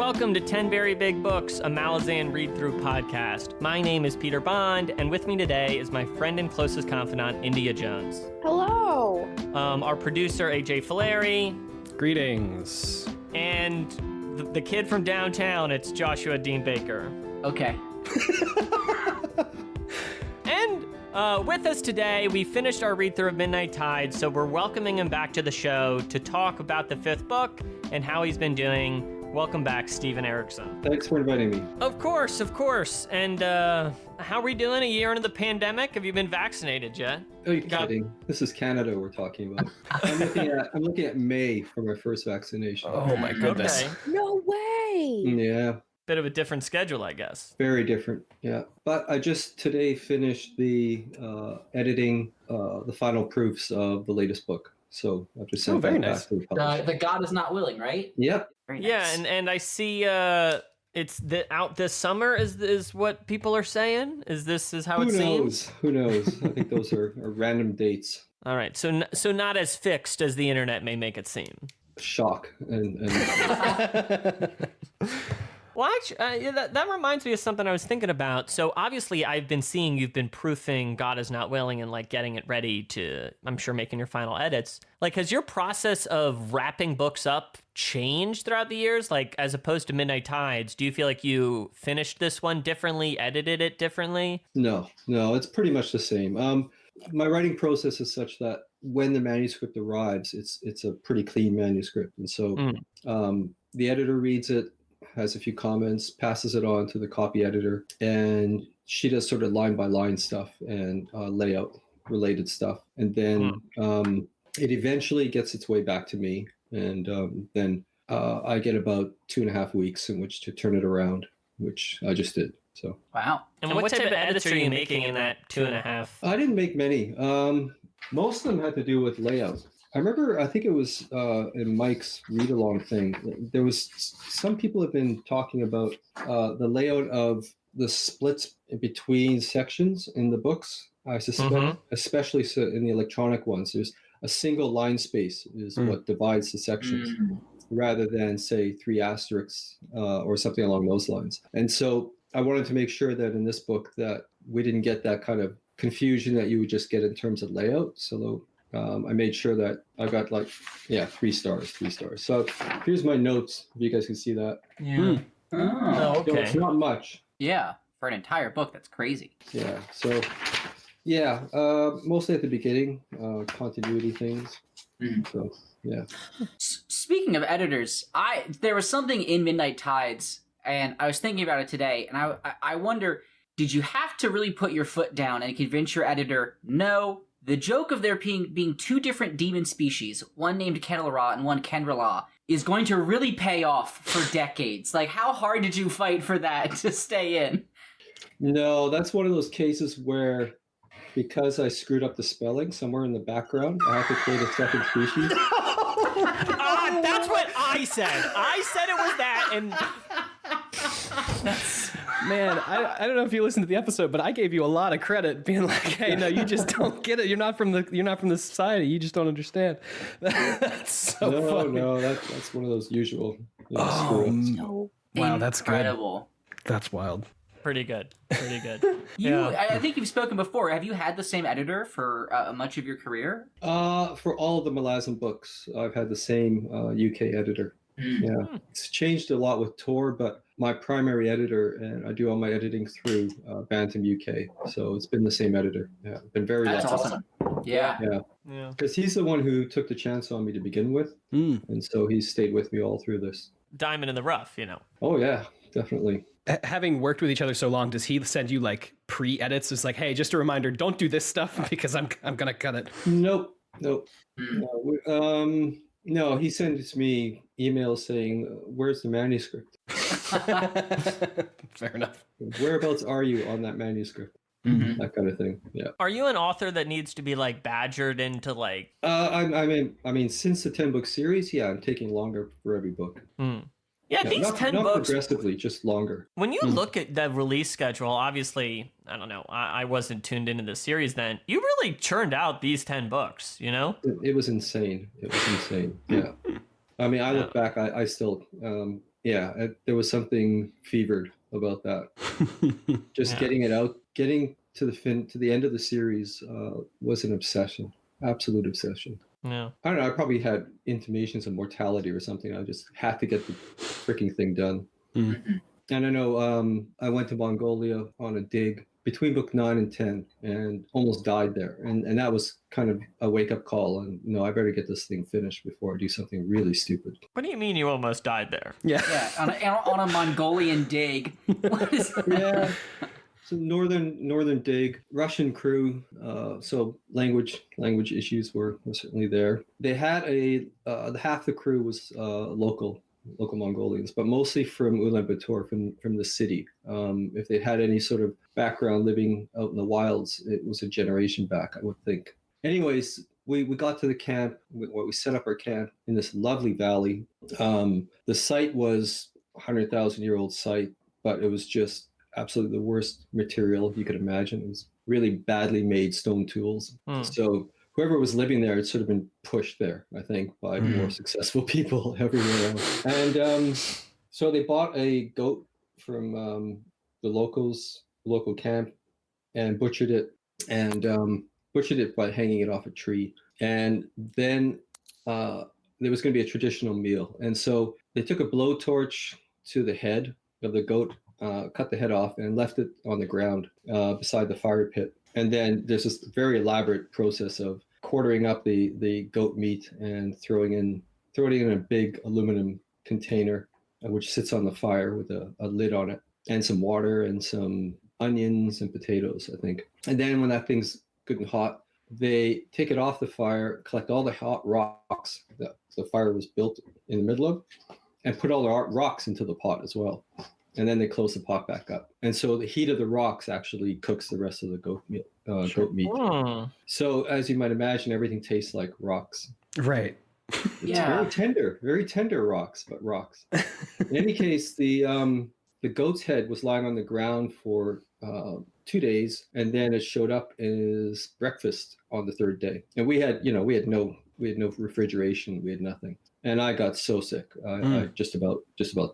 welcome to 10 Very Big Books, a Malazan read-through podcast. My name is Peter Bond, and with me today is my friend and closest confidant, India Jones. Hello. Our producer, AJ Fileri. Greetings. And the kid from downtown, it's Joshua Dean Baker. Okay. And with us today, we finished our read-through of Midnight Tides, so we're welcoming him back to the show to talk about the fifth book and how he's been doing. Welcome back, Stephen Erikson. Thanks for inviting me. Of course. And how are we doing a year into the pandemic? Have you been vaccinated yet? Are you kidding? This is Canada we're talking about. I'm looking at May for my first vaccination. Oh my goodness. Okay. No way. Yeah. Bit of a different schedule, I guess. Very different. Yeah. But I just today finished the editing the final proofs of the latest book. So I've just sent very that nice. back to the publisher. The God is not willing, right? Yep. Very nice. Yeah, and I see it's out this summer is what people are saying. Is how it seems? Who knows? I think those are random dates. All right, so not as fixed as the internet may make it seem. Shock and Well, actually, that reminds me of something I was thinking about. So obviously, I've been seeing you've been proofing God is Not Willing and like getting it ready to, I'm sure, making your final edits. Like, has your process of wrapping books up changed throughout the years? Like, as opposed to Midnight Tides, do you feel like you finished this one differently, edited it differently? No, it's pretty much the same. My writing process is such that when the manuscript arrives, it's a pretty clean manuscript, and so the editor reads it, has a few comments, passes it on to the copy editor, and she does sort of line by line stuff and layout related stuff. And then it eventually gets its way back to me. And then I get about 2.5 weeks in which to turn it around, which I just did. So Wow. And what type of edits are you making in that 2.5? I didn't make many. Most of them had to do with layout. I remember, I think it was in Mike's read-along thing, there was some people have been talking about the layout of the splits in between sections in the books. I suspect, especially so in the electronic ones, there's a single line space is what divides the sections, rather than, say, 3 asterisks or something along those lines. And so I wanted to make sure that in this book that we didn't get that kind of confusion that you would just get in terms of layout. So I made sure that I got 3 stars. So here's my notes, if you guys can see that. Yeah. Oh, okay. So it's not much. Yeah. For an entire book, that's crazy. Yeah. So, mostly at the beginning, continuity things. So, yeah. Speaking of editors, there was something in Midnight Tides, and I was thinking about it today, and I wonder, did you have to really put your foot down and convince your editor, no, the joke of there being 2 different demon species, one named Kenilra and one Kenrala, is going to really pay off for decades? Like, how hard did you fight for that to stay in? No, that's one of those cases where, because I screwed up the spelling somewhere in the background, I have to create a second species. That's what I said. I said it was that, and Man, I don't know if you listened to the episode, but I gave you a lot of credit, being like, "Hey, no, you just don't get it. You're not from the society. You just don't understand." That's so funny. No, that's one of those usual. Screw-ups. Wow, that's good. Incredible. That's wild. pretty good. I think you've spoken before. Have you had the same editor for much of your career? For all of the Malazan books, I've had the same UK editor. Yeah, it's changed a lot with Tor, but my primary editor, and I do all my editing through Bantam UK, so it's been the same editor. Yeah, been very That's lucky. awesome. Yeah. Because he's the one who took the chance on me to begin with, and so he's stayed with me all through this. Diamond in the rough, Oh yeah, definitely. Having worked with each other so long, does he send you like pre-edits? It's like, hey, just a reminder, don't do this stuff because I'm gonna cut it. Nope. No, he sends me emails saying, "Where's the manuscript? Fair enough. Whereabouts are you on that manuscript?" That kind of thing. Yeah. Are you an author that needs to be like badgered into like? I mean, since the 10-book series, I'm taking longer for every book. Yeah, these 10 not books progressively, just longer. When you look at the release schedule, obviously, I don't know, I wasn't tuned into the series then. You really churned out these 10 books, you know? It was insane. Yeah. I mean, I look back, I still there was something fevered about that. Just getting it out, getting to the end of the series was an obsession, absolute obsession. Yeah. I don't know. I probably had intimations of mortality or something. I just had to get the freaking thing done. And I know I went to Mongolia on a dig between book 9 and 10 and almost died there. And that was kind of a wake-up call. And I better get this thing finished before I do something really stupid. What do you mean you almost died there? Yeah. Yeah, on a Mongolian dig. What is that? Yeah. So northern dig, Russian crew. So language issues were certainly there. They had half the crew was local Mongolians, but mostly from Ulaanbaatar, from the city. If they had any sort of background living out in the wilds, it was a generation back, I would think. Anyways, we got to the camp. We set up our camp in this lovely valley. The site was a 100,000-year-old site, but it was just absolutely the worst material you could imagine. It was really badly made stone tools. So whoever was living there had sort of been pushed there, I think, by more successful people everywhere else. And so they bought a goat from the local camp and butchered it by hanging it off a tree. And then there was going to be a traditional meal. And so they took a blowtorch to the head of the goat, cut the head off, and left it on the ground beside the fire pit. And then there's this very elaborate process of quartering up the goat meat and throwing it in a big aluminum container, which sits on the fire with a lid on it, and some water and some onions and potatoes, I think. And then when that thing's good and hot, they take it off the fire, collect all the hot rocks that the fire was built in the middle of, and put all the rocks into the pot as well. And then they close the pot back up. And so the heat of the rocks actually cooks the rest of the goat meat. So as you might imagine, everything tastes like rocks. Right. It's very tender rocks, but rocks. In any case, the goat's head was lying on the ground for 2 days, and then it showed up as breakfast on the third day. And we had no refrigeration, we had nothing. And I got so sick. I just about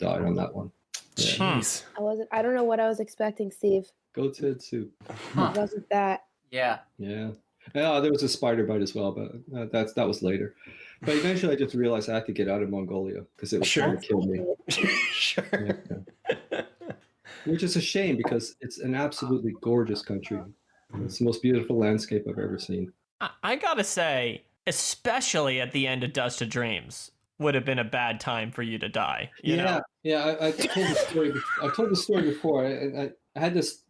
died on that one. Yeah. Jeez. I don't know what I was expecting, Steve. Goat's head soup. It wasn't that. Yeah. Yeah. There was a spider bite as well, but that was later. But eventually I just realized I had to get out of Mongolia because it was going to kill me. Sure. Yeah. Which is a shame because it's an absolutely gorgeous country. It's the most beautiful landscape I've ever seen. I gotta say, especially at the end of Dust of Dreams, would have been a bad time for you to die. You know? I told the story. I've told the story before. I had this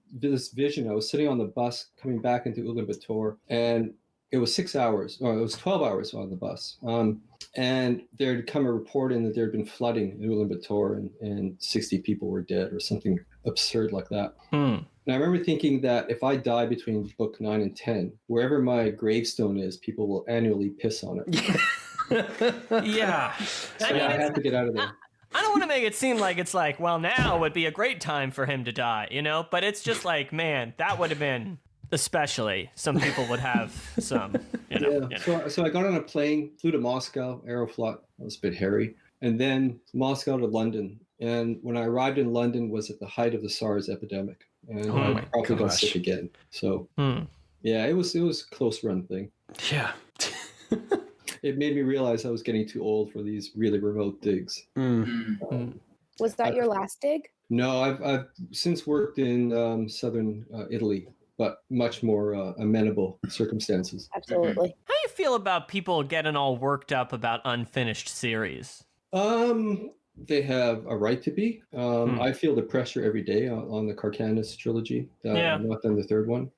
vision. I was sitting on the bus coming back into Ulaanbaatar, and it was 6 hours, or it was 12 hours on the bus. And there had come a report in that there had been flooding in Ulaanbaatar, and 60 people were dead, or something absurd like that. And I remember thinking that if I die between book 9 and 10, wherever my gravestone is, people will annually piss on it. Yeah. So I had to get out of there. I don't want to make it seem like it's like, well, now would be a great time for him to die, But it's just like, man, that would have been, especially, some people would have some, So I got on a plane, flew to Moscow, Aeroflot. That was a bit hairy. And then Moscow to London. And when I arrived in London was at the height of the SARS epidemic. And I probably got sick again. So, yeah, it was a close run thing. Yeah. It made me realize I was getting too old for these really remote digs. Was that your last dig? No, I've since worked in southern Italy, but much more amenable circumstances. Absolutely. How do you feel about people getting all worked up about unfinished series? They have a right to be. I feel the pressure every day on the Carcanis trilogy. Not done the third one.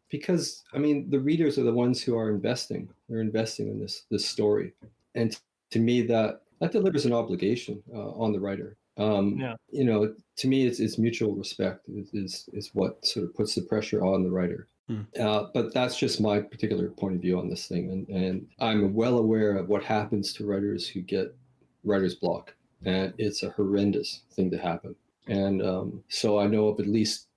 Because the readers are the ones who are investing. They're investing in this story, and to me that delivers an obligation on the writer. To me, it's mutual respect is what sort of puts the pressure on the writer. But that's just my particular point of view on this thing, and I'm well aware of what happens to writers who get writer's block, and it's a horrendous thing to happen. And so I know of at least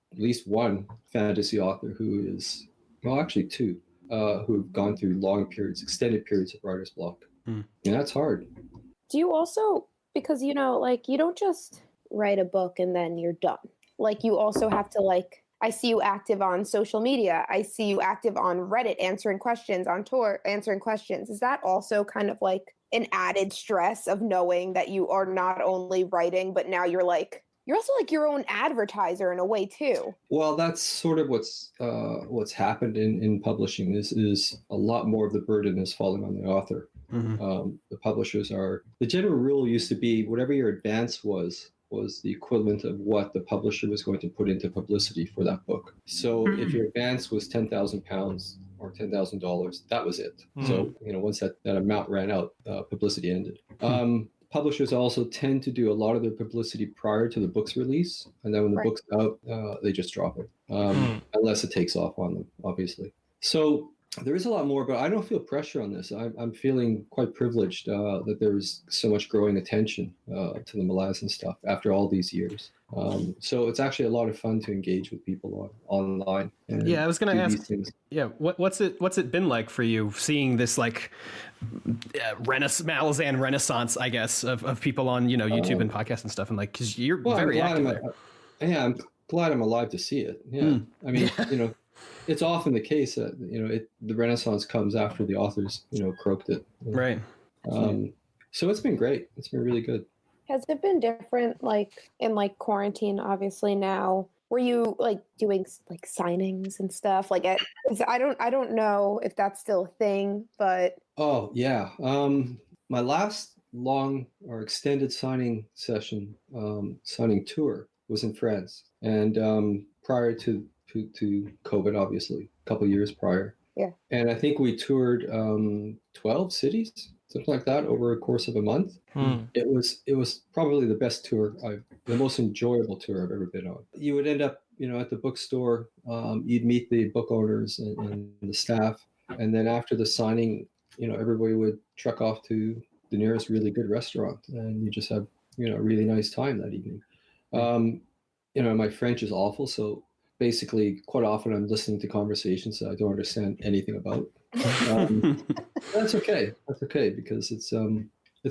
one fantasy author who is, well, actually two, who have gone through long periods, extended periods of writer's block. And that's hard. Do you also because like you don't just write a book and then you're done. Like you also have to I see you active on social media. I see you active on Reddit answering questions, on Tor answering questions. Is that also kind of like an added stress of knowing that you are not only writing, but now you're also like your own advertiser in a way too? Well, that's sort of what's happened in publishing. Is a lot more of the burden is falling on the author. The publishers the general rule used to be whatever your advance was the equivalent of what the publisher was going to put into publicity for that book. So if your advance was £10,000 or $10,000, that was it. So once that amount ran out, publicity ended. Publishers also tend to do a lot of their publicity prior to the book's release, and then when the book's out, they just drop it, unless it takes off on them, obviously. So there is a lot more, but I don't feel pressure on this. I'm feeling quite privileged that there's so much growing attention to the Malazan stuff after all these years. So it's actually a lot of fun to engage with people online. I was going to ask. Yeah, what's it been like for you seeing this Malazan renaissance, I guess, of people on YouTube and podcasts and stuff, and because you're very active there. I'm glad I'm alive to see it. Yeah, I mean, it's often the case that the Renaissance comes after the authors croaked it. Right. So it's been great. It's been really good. Has it been different in quarantine? Obviously now, were you doing signings and stuff? I don't know if that's still a thing, but oh yeah. My last long or extended signing session, signing tour was in France, and prior to COVID, obviously, a couple of years prior. Yeah. And I think we toured 12 cities, something like that, over a course of a month. It was probably the best tour, the most enjoyable tour I've ever been on. You would end up, at the bookstore. You'd meet the book owners and the staff, and then after the signing, everybody would truck off to the nearest really good restaurant, and you just have a really nice time that evening. My French is awful, so basically quite often I'm listening to conversations that I don't understand anything about. That's okay because it's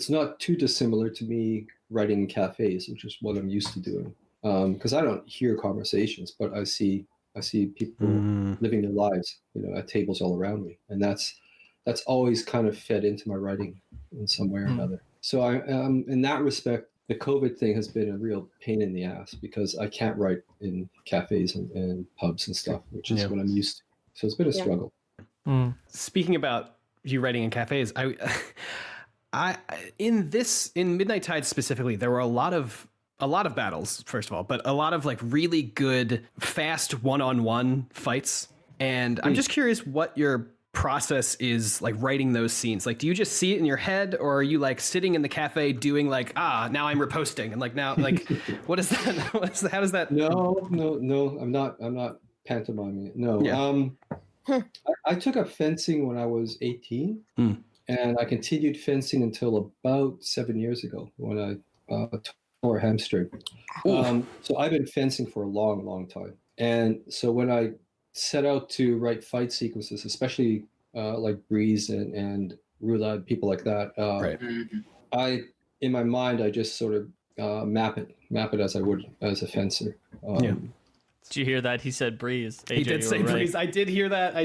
not too dissimilar to me writing in cafes, which is what I'm used to doing, because I don't hear conversations, but I see people living their lives at tables all around me, and that's always kind of fed into my writing in some way or another. So I in that respect, the COVID thing has been a real pain in the ass because I can't write in cafes and pubs and stuff, which is what I'm used to. So it's been a struggle. Speaking about you writing in cafes, I in Midnight Tides specifically, there were a lot of battles, first of all, but a lot of really good, fast one-on-one fights. And I'm just curious what your process is writing those scenes. Do you just see it in your head, or are you sitting in the cafe doing now I'm reposting and now what is that? How does that? No, I'm not pantomiming it. No. Yeah. I took up fencing when I was 18, and I continued fencing until about 7 years ago when I tore a hamstring. So I've been fencing for a long, long time. And so when I set out to write fight sequences, especially like Breeze and Rula, people like that, in my mind, I just sort of map it as I would as a fencer. Did you hear that? He said Breeze. AJ, he did say Breeze. I did hear that.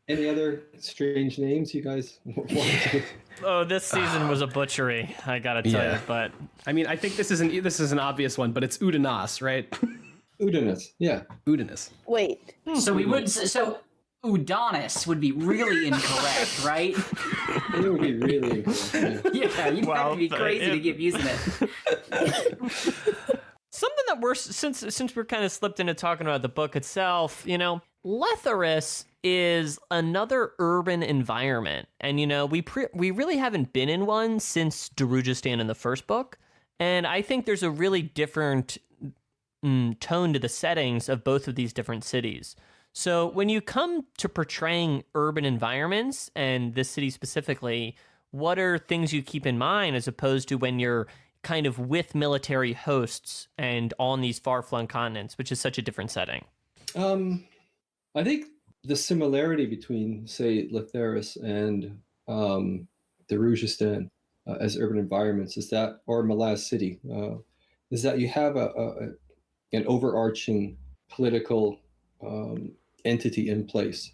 Any other strange names you guys want to? Oh, this season was a butchery, I gotta tell you. But I mean, I think this is an obvious one, but it's Udanas, right? Udanas, yeah. Udanas. Wait. So Udonis would be really incorrect, right? It would be really incorrect. Yeah, you'd have to be crazy to keep using it. Something that since we're kind of slipped into talking about the book itself, Letharas is another urban environment, and we really haven't been in one since Darujistan in the first book, and I think there's a really different tone to the settings of both of these different cities. So when you come to portraying urban environments, and this city specifically, what are things you keep in mind as opposed to when you're kind of with military hosts and on these far-flung continents, which is such a different setting? I think the similarity between, say, Letharas and Darujistan as urban environments is that, or Malaz City, is that you have an overarching political entity in place,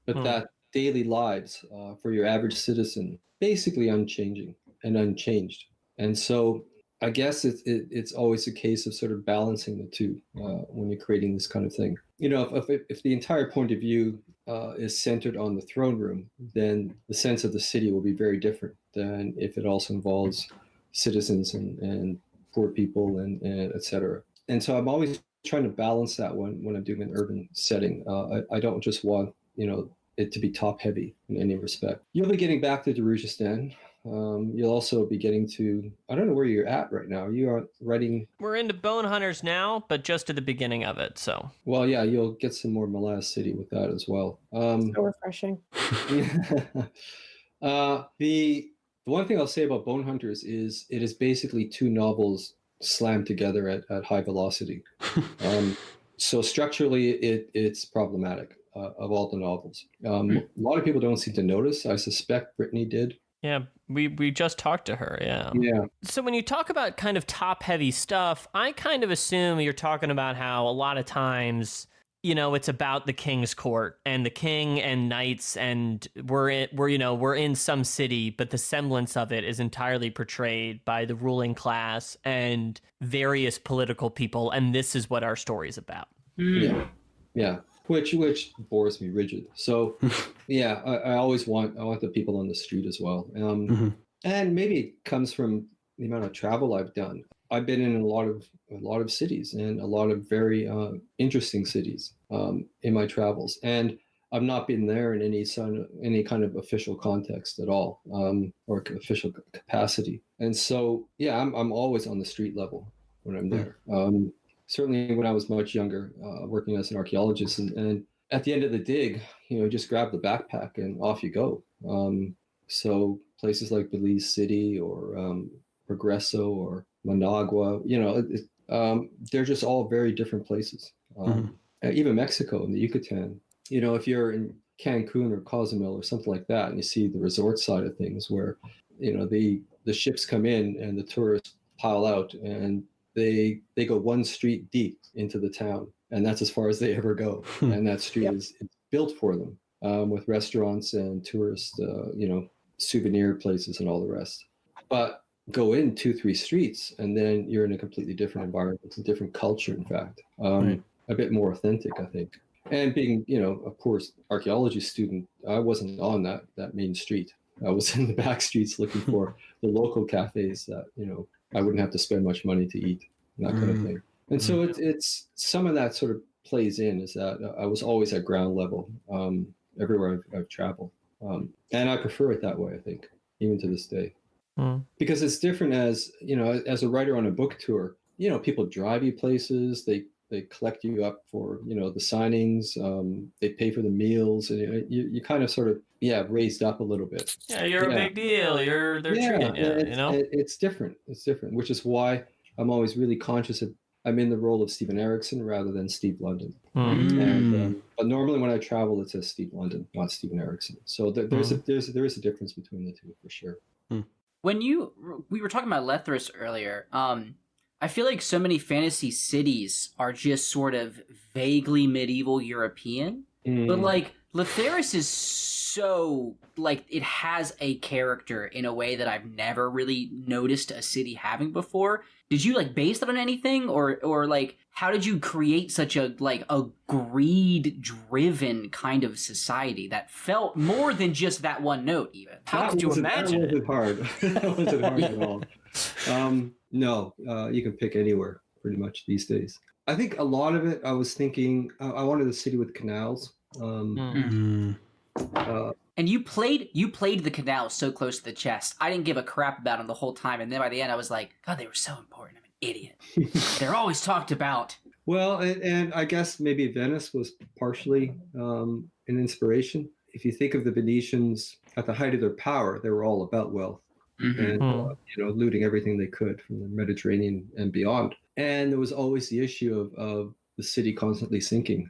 but that daily lives for your average citizen basically unchanging and unchanged. And so I guess it's always a case of sort of balancing the two when you're creating this kind of thing. If the entire point of view is centered on the throne room, then the sense of the city will be very different than if it also involves citizens and poor people and et cetera. And so I'm always trying to balance that when I'm doing an urban setting. I don't just want, it to be top heavy in any respect. You'll be getting back to Darujistan. You'll also be getting to, I don't know where you're at right now. You are writing. We're into Bone Hunters now, but just at the beginning of it. So. Well, yeah, you'll get some more Malaz City with that as well. So refreshing. The one thing I'll say about Bone Hunters is it is basically two novels slammed together at high velocity. So structurally, it's problematic of all the novels. A lot of people don't seem to notice. I suspect Brittany did. Yeah, we just talked to her, yeah. Yeah. So when you talk about kind of top-heavy stuff, I kind of assume you're talking about how a lot of times, it's about the king's court and the king and knights, and we're in some city, but the semblance of it is entirely portrayed by the ruling class and various political people, and this is what our story's about. Yeah. Which bores me rigid. So, yeah, I always want the people on the street as well. And maybe it comes from the amount of travel I've done. I've been in a lot of cities and a lot of very interesting cities in my travels, and I've not been there in any kind of official context at all, or official capacity. And so, yeah, I'm always on the street level when I'm there. Certainly when I was much younger, working as an archaeologist, and at the end of the dig, just grab the backpack and off you go. So places like Belize City or Progreso or Managua, they're just all very different places. Even Mexico and the Yucatan, if you're in Cancun or Cozumel or something like that, and you see the resort side of things where, the ships come in and the tourists pile out and they go one street deep into the town, and that's as far as they ever go. And that street is built for them, with restaurants and tourist, souvenir places and all the rest. But go in 2-3 streets, and then you're in a completely different environment. It's a different culture, in fact, a bit more authentic, I think. And being, a poor archaeology student, I wasn't on that main street. I was in the back streets looking for the local cafes that, I wouldn't have to spend much money to eat, and that kind of thing. And so it's some of that sort of plays in, is that I was always at ground level everywhere I've traveled. And I prefer it that way, I think, even to this day. Because it's different as a writer on a book tour, people drive you places, they collect you up for, the signings, they pay for the meals, and you kind of sort of, raised up a little bit. Yeah, you're a big deal. They're treating you, It's different. It's different, which is why I'm always really conscious of, I'm in the role of Stephen Erikson rather than Steve London. But normally when I travel, it's as Steve London, not Stephen Erikson. So there is a difference between the two, for sure. When we were talking about Letharas earlier, I feel like so many fantasy cities are just sort of vaguely medieval European, but like Letharas is so like it has a character in a way that I've never really noticed a city having before. Did you base it on anything, or like how did you create such a greed driven kind of society that felt more than just that one note? Even how did you imagine it? That wasn't hard. That wasn't hard at all. No, you can pick anywhere pretty much these days. I think a lot of it, I was thinking, I wanted a city with canals. And you played the canals so close to the chest. I didn't give a crap about them the whole time, and then by the end, I was like, God, they were so important. I'm an idiot. They're always talked about. Well, and I guess maybe Venice was partially an inspiration. If you think of the Venetians at the height of their power, they were all about wealth. And looting everything they could from the Mediterranean and beyond. And there was always the issue of the city constantly sinking,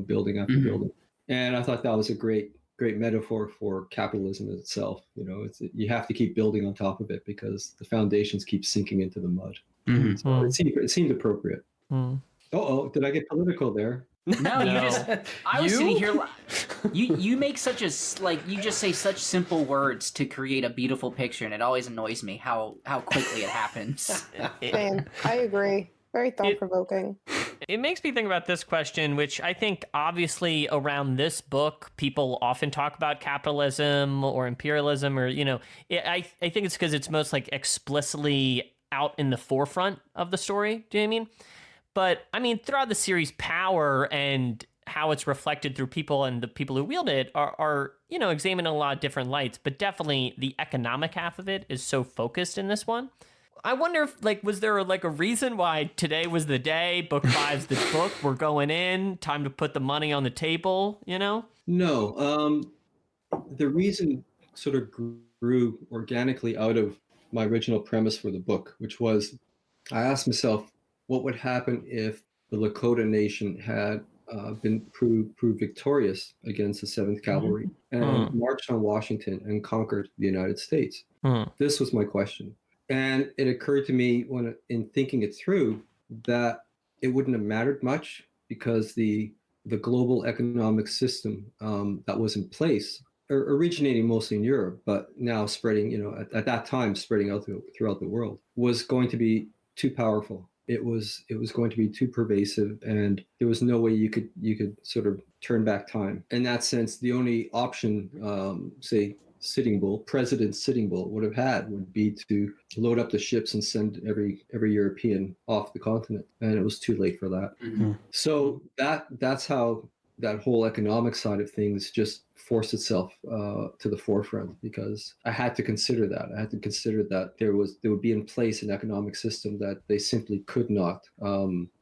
building after building. And I thought that was a great great metaphor for capitalism itself. You have to keep building on top of it because the foundations keep sinking into the mud. Mhm. So it seemed appropriate. Oh, did I get political there? No, you just. I was sitting here. You? You make such a you just say such simple words to create a beautiful picture, and it always annoys me how quickly it happens. Same. I agree. Very thought-provoking. It makes me think about this question, which I think obviously around this book, people often talk about capitalism or imperialism, or, I think it's because it's most like explicitly out in the forefront of the story. Do you know what I mean? But I mean, throughout the series, power and how it's reflected through people and the people who wield it are examined in a lot of different lights. But definitely the economic half of it is so focused in this one. I wonder if, was there a reason why today was the day, book 5's the book, we're going in, time to put the money on the table, No. The reason sort of grew organically out of my original premise for the book, which was I asked myself, what would happen if the Lakota Nation had been proved victorious against the 7th Cavalry and marched on Washington and conquered the United States? This was my question. And it occurred to me in thinking it through that it wouldn't have mattered much because the global economic system that was in place, originating mostly in Europe, but now spreading, at that time spreading out throughout the world, was going to be too powerful. It was going to be too pervasive, and there was no way you could sort of turn back time. In that sense, the only option, say, President Sitting Bull would be to load up the ships and send every European off the continent, and it was too late for that. So that's how that whole economic side of things just forced itself to the forefront, because I had to consider that. I had to consider that there would be in place an economic system that they simply could not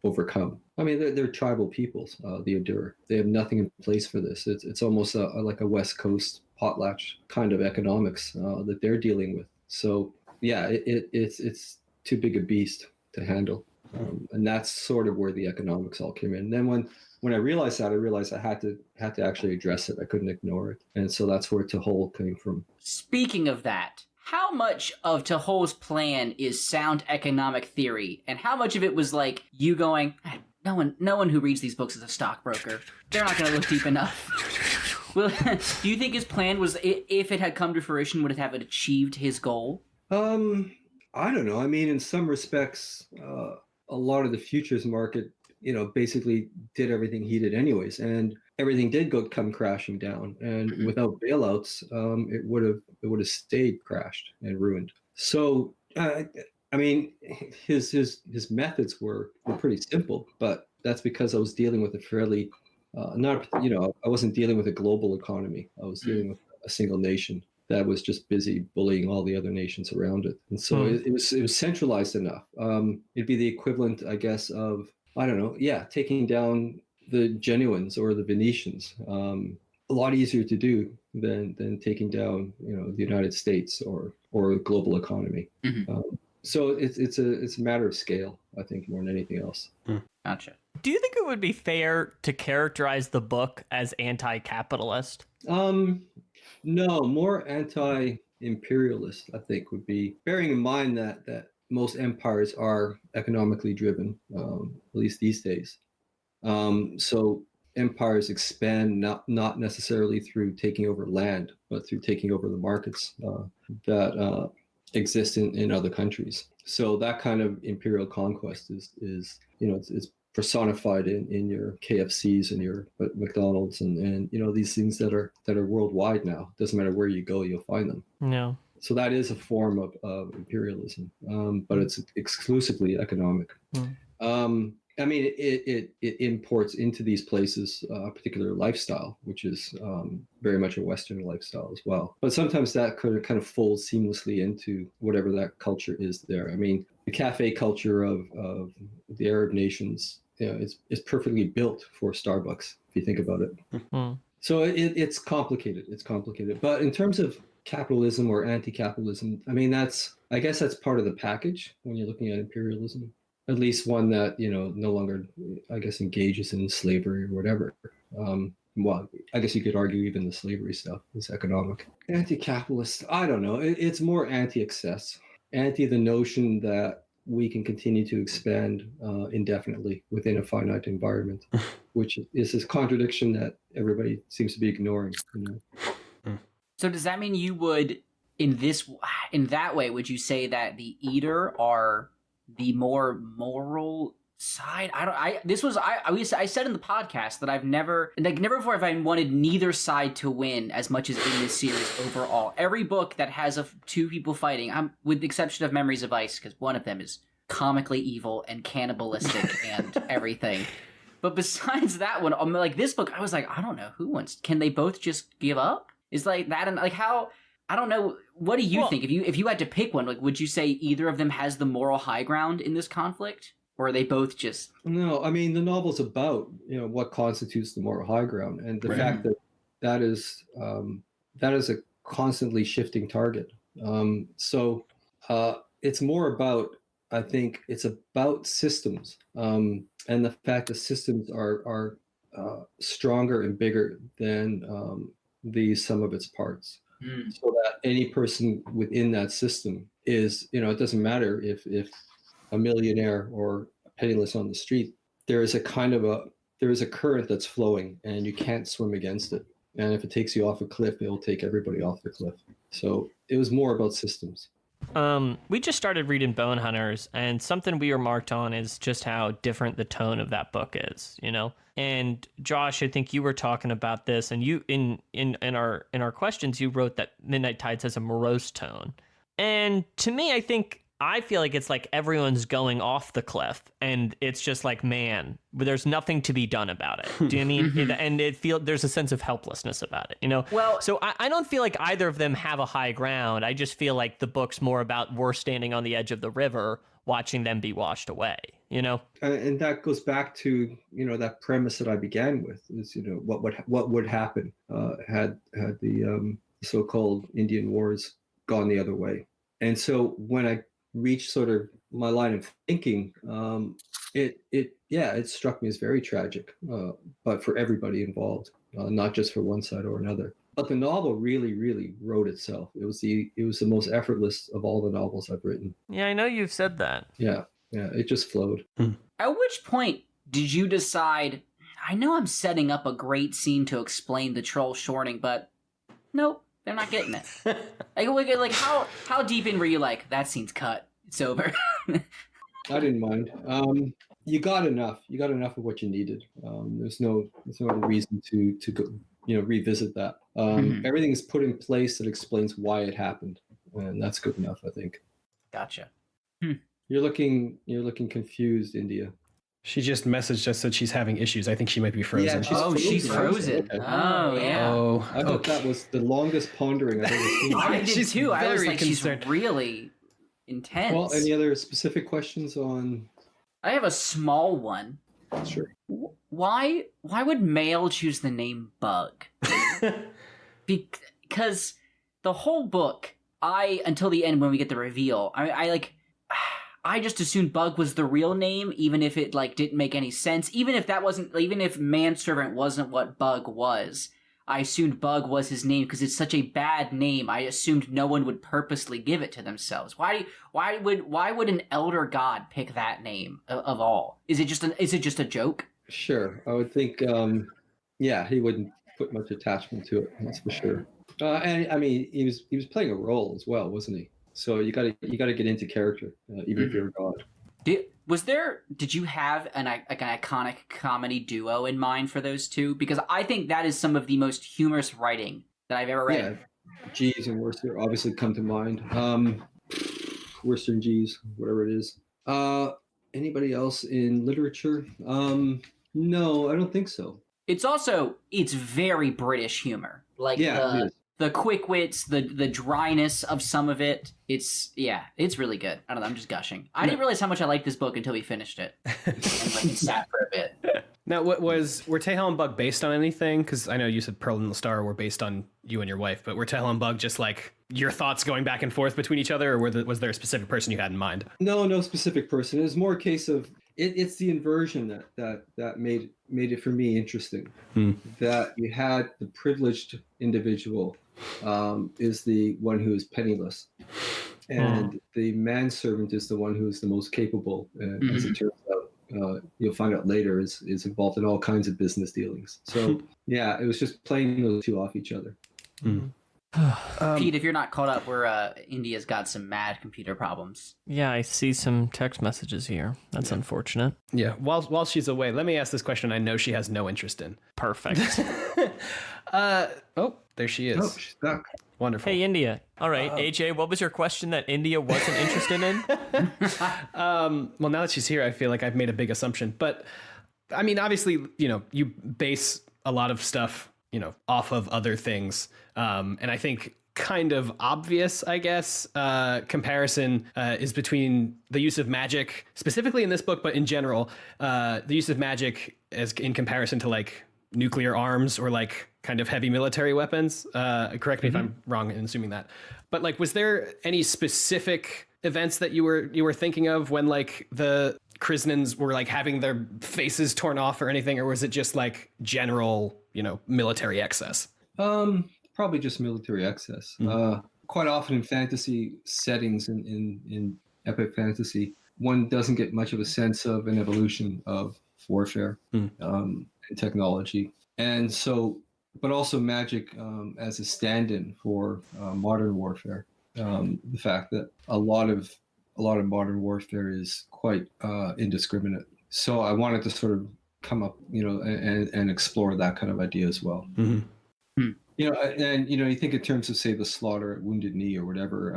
overcome. I mean, they're tribal peoples, the Endura. They have nothing in place for this. It's almost like a West Coast potlatch kind of economics that they're dealing with. So yeah, it's too big a beast to handle, and that's sort of where the economics all came in. And then when I realized that, I had to actually address it. I couldn't ignore it, and so that's where Tahol came from. Speaking of that, how much of Tahol's plan is sound economic theory, and how much of it was like you going, no one who reads these books is a stockbroker. They're not going to look deep enough. Well, do you think his plan was, if it had come to fruition, would it have achieved his goal? I don't know. I mean, in some respects, a lot of the futures market, basically did everything he did anyways, and everything did come crashing down. And without bailouts, it would have stayed crashed and ruined. So, I mean, his methods were pretty simple, but that's because I was dealing with a fairly I wasn't dealing with a global economy. I was dealing with a single nation that was just busy bullying all the other nations around it. And so it was centralized enough. It'd be the equivalent, I guess, of, I don't know, taking down the Genoans or the Venetians. A lot easier to do than taking down, the United States or a global economy. So it's a matter of scale, I think, more than anything else. Gotcha. Do you think it would be fair to characterize the book as anti-capitalist? No, more anti-imperialist, I think, would be, bearing in mind that most empires are economically driven, at least these days. So empires expand not necessarily through taking over land, but through taking over the markets that exist in other countries. So that kind of imperial conquest is it's personified in your KFCs and your McDonald's and these things that are worldwide now. Doesn't matter where you go, you'll find them. No. So that is a form of imperialism, but it's exclusively economic. I mean, it imports into these places a particular lifestyle, which is very much a Western lifestyle as well. But sometimes that could kind of folds seamlessly into whatever that culture is there. I mean, the cafe culture of the Arab nations, is perfectly built for Starbucks, if you think about it. So it's complicated. It's complicated. But in terms of capitalism or anti-capitalism, I mean, I guess that's part of the package when you're looking at imperialism. At least one that no longer, I guess, engages in slavery or whatever. well, I guess you could argue even the slavery stuff is economic. Anti-capitalist, I don't know. It's more anti-excess, anti the notion that we can continue to expand indefinitely within a finite environment, which is this contradiction that everybody seems to be ignoring. So does that mean you would, in that way, would you say that the Eater are the more moral side? I said in the podcast that I've never before have I wanted neither side to win as much as in this series overall. Every book that has two people fighting, with the exception of Memories of Ice, because one of them is comically evil and cannibalistic and everything. But besides that one, like this book, I was like, I don't know who wants. Can they both just give up? Is like that, and like how? I don't know. What do you think? If you had to pick one, like, would you say either of them has the moral high ground in this conflict? Or are they both just... No, I mean, the novel's about, what constitutes the moral high ground. And the fact that is a constantly shifting target. So it's more about, I think, it's about systems. And the fact that systems are stronger and bigger than the sum of its parts. So that any person within that system is, it doesn't matter if a millionaire or penniless on the street, there is a current that's flowing and you can't swim against it. And if it takes you off a cliff, it'll take everybody off the cliff. So it was more about systems. We just started reading Bone Hunters, and something we remarked on is just how different the tone of that book is, And Josh, I think you were talking about this, and you in our questions, you wrote that Midnight Tides has a morose tone. And to me, I feel like it's like everyone's going off the cliff, and it's just like, man, there's nothing to be done about it. Do you mean? And there's a sense of helplessness about it, Well, so I don't feel like either of them have a high ground. I just feel like the book's more about we're standing on the edge of the river, watching them be washed away. And that goes back to that premise that I began with is what would happen had the so-called Indian Wars gone the other way. And so when I reached sort of my line of thinking, it struck me as very tragic, but for everybody involved, not just for one side or another. But the novel really, really wrote itself. It was the most effortless of all the novels I've written. Yeah, I know you've said that. Yeah, it just flowed. At which point did you decide, I know I'm setting up a great scene to explain the troll shorting, but nope, they're not getting it. like how deep in were you like, that scene's cut, it's over? I didn't mind. You got enough of what you needed. There's no reason to go, revisit that. Everything is put in place that explains why it happened, and that's good enough, I think. Gotcha. You're looking confused, India. She just messaged us that she's having issues. I think she might be frozen. Yeah, she's frozen. Okay. Oh, yeah. Oh, I thought that was the longest pondering I've ever seen. I did too. I was like, concerned. She's really intense. Well, any other specific questions on? I have a small one. Sure. Why would Mail choose the name Bug? Because the whole book, until the end when we get the reveal, I just assumed Bug was the real name, even if it didn't make any sense. Even if manservant wasn't what Bug was, I assumed Bug was his name because it's such a bad name. I assumed no one would purposely give it to themselves. Why would an elder god pick that name of all? Is it just a joke? Sure, I would think. He wouldn't put much attachment to it. That's for sure. And I mean, he was playing a role as well, wasn't he? So you got to get into character, even if you're a god. Did you have an iconic comedy duo in mind for those two? Because I think that is some of the most humorous writing that I've ever read. Yeah, Jeeves and Worcester obviously come to mind. Worcester and Jeeves, whatever it is. Anybody else in literature? No, I don't think so. It's very British humor. The quick wits, the dryness of some of it. It's really good. I don't know, I'm just gushing. I didn't realize how much I liked this book until we finished it. And sat for a bit. Now, were Tayschrenn and Bugg based on anything? Because I know you said Pearl and the Star were based on you and your wife, but were Tayschrenn and Bugg just your thoughts going back and forth between each other, or was there a specific person you had in mind? No specific person. It was more a case of, it's the inversion that made it for me interesting. That you had the privileged individual is the one who is penniless, and the manservant is the one who is the most capable. As it turns out, you'll find out later is involved in all kinds of business dealings. So yeah, it was just playing those two off each other. Pete, if you're not caught up, India's got some mad computer problems. Yeah, I see some text messages here. That's unfortunate. Yeah, while she's away, let me ask this question I know she has no interest in. Perfect. Oh, there she is. Oh, she's back. Wonderful. Hey, India. All right, AJ, what was your question that India wasn't interested in? Well, now that she's here, I feel like I've made a big assumption. But, I mean, obviously, you base a lot of stuff, off of other things. And I think kind of obvious, I guess, comparison is between the use of magic, specifically in this book, but in general, the use of magic as in comparison to like nuclear arms or like kind of heavy military weapons. Correct me if I'm wrong in assuming that. But like, was there any specific events that you were thinking of when like the Krysnans were like having their faces torn off or anything, or was it just like general, military excess? Probably just military excess. Quite often in fantasy settings, in epic fantasy, one doesn't get much of a sense of an evolution of warfare and technology, and so, but also magic as a stand-in for modern warfare. The fact that a lot of modern warfare is quite indiscriminate. So I wanted to sort of come up, and explore that kind of idea as well. And you think in terms of, say, the slaughter at Wounded Knee or whatever,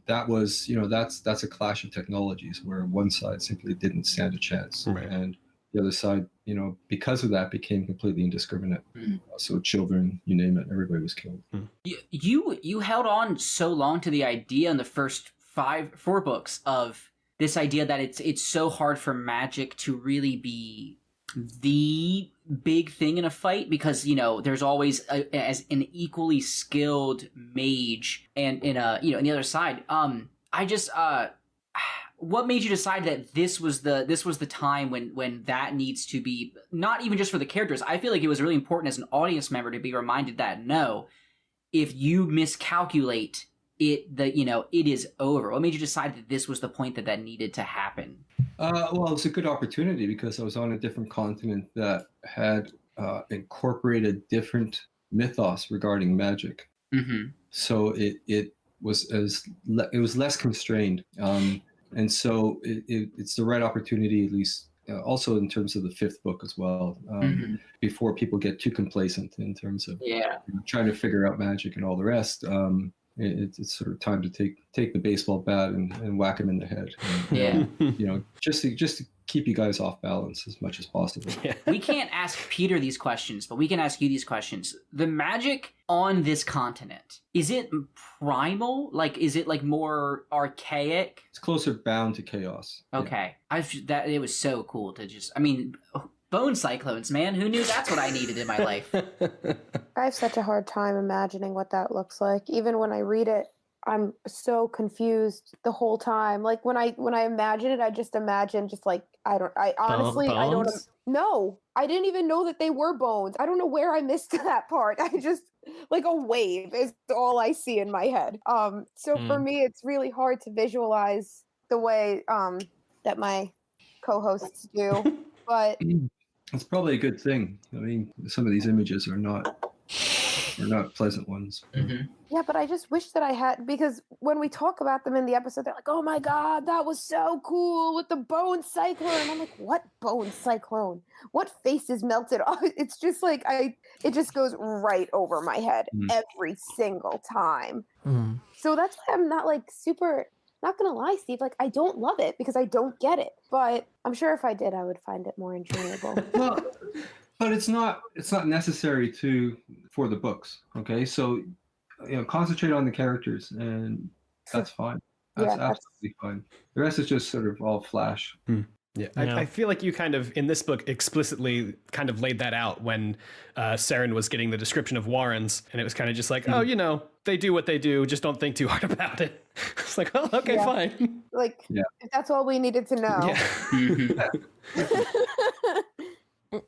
that was, that's a clash of technologies where one side simply didn't stand a chance, right. And the other side, because of that, became completely indiscriminate. So children, you name it, everybody was killed. You held on so long to the idea in the first 4 books of this idea that it's so hard for magic to really be the big thing in a fight, because there's always as an equally skilled mage and in the other side. What made you decide that this was the time when that needs to be, not even just for the characters? I feel like it was really important as an audience member to be reminded that no, if you miscalculate it is over. What made you decide that this was the point that needed to happen? Well, it's a good opportunity because I was on a different continent that had incorporated different mythos regarding magic. So it was less constrained, and so it's the right opportunity, at least. Also in terms of the 5th book as well, before people get too complacent in terms of trying to figure out magic and all the rest. It's sort of time to take the baseball bat and whack him in the head. And, just to keep you guys off balance as much as possible. We can't ask Peter these questions, but we can ask you these questions. The magic on this continent, is it primal? Like, is it like more archaic? It's closer bound to chaos. Okay. It was so cool to bone cyclones, man. Who knew that's what I needed in my life? I have such a hard time imagining what that looks like. Even when I read it, I'm so confused the whole time. Like when I imagine it, I just imagine I honestly don't know. I didn't even know that they were bones. I don't know where I missed that part. I just like a wave is all I see in my head. So for me, it's really hard to visualize the way that my co-hosts do. But it's probably a good thing. I mean, some of these images are not pleasant ones. Yeah, but I just wish that I had, because when we talk about them in the episode, they're like, "Oh my god, that was so cool with the bone cyclone." And I'm like, "What bone cyclone? What faces melted off?" It's just like it just goes right over my head every single time. So that's why I'm not like super. Not gonna lie, Steve, like I don't love it because I don't get it. But I'm sure if I did, I would find it more enjoyable. Well, but it's not necessary for the books. Okay, so concentrate on the characters, and that's fine. That's absolutely fine. The rest is just sort of all flash. Yeah, I feel like you kind of, in this book, explicitly kind of laid that out when Saren was getting the description of Warrens, and it was kind of just like, they do what they do. Just don't think too hard about it. It's like, oh, okay, fine. Like, if that's all we needed to know.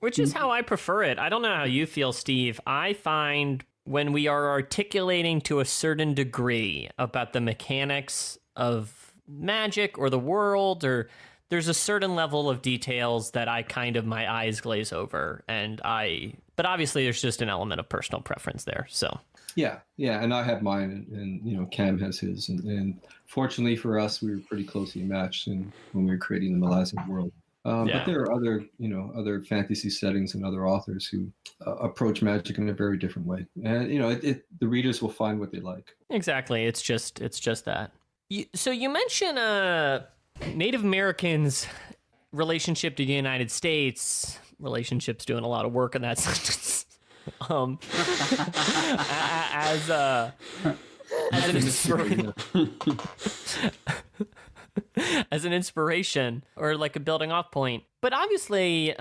Which is how I prefer it. I don't know how you feel, Steve. I find when we are articulating to a certain degree about the mechanics of magic or the world, or there's a certain level of details that I kind of, my eyes glaze over. But obviously there's just an element of personal preference there. So. Yeah. And I have mine, and Cam has his. And fortunately for us, we were pretty closely matched when we were creating the Malazan world. But there are other fantasy settings and other authors who approach magic in a very different way, and the readers will find what they like. Exactly, it's just that. So you mentioned Native Americans' relationship to the United States. Relationship's doing a lot of work in that sentence. As an inspiration. As an inspiration or like a building off point. But obviously,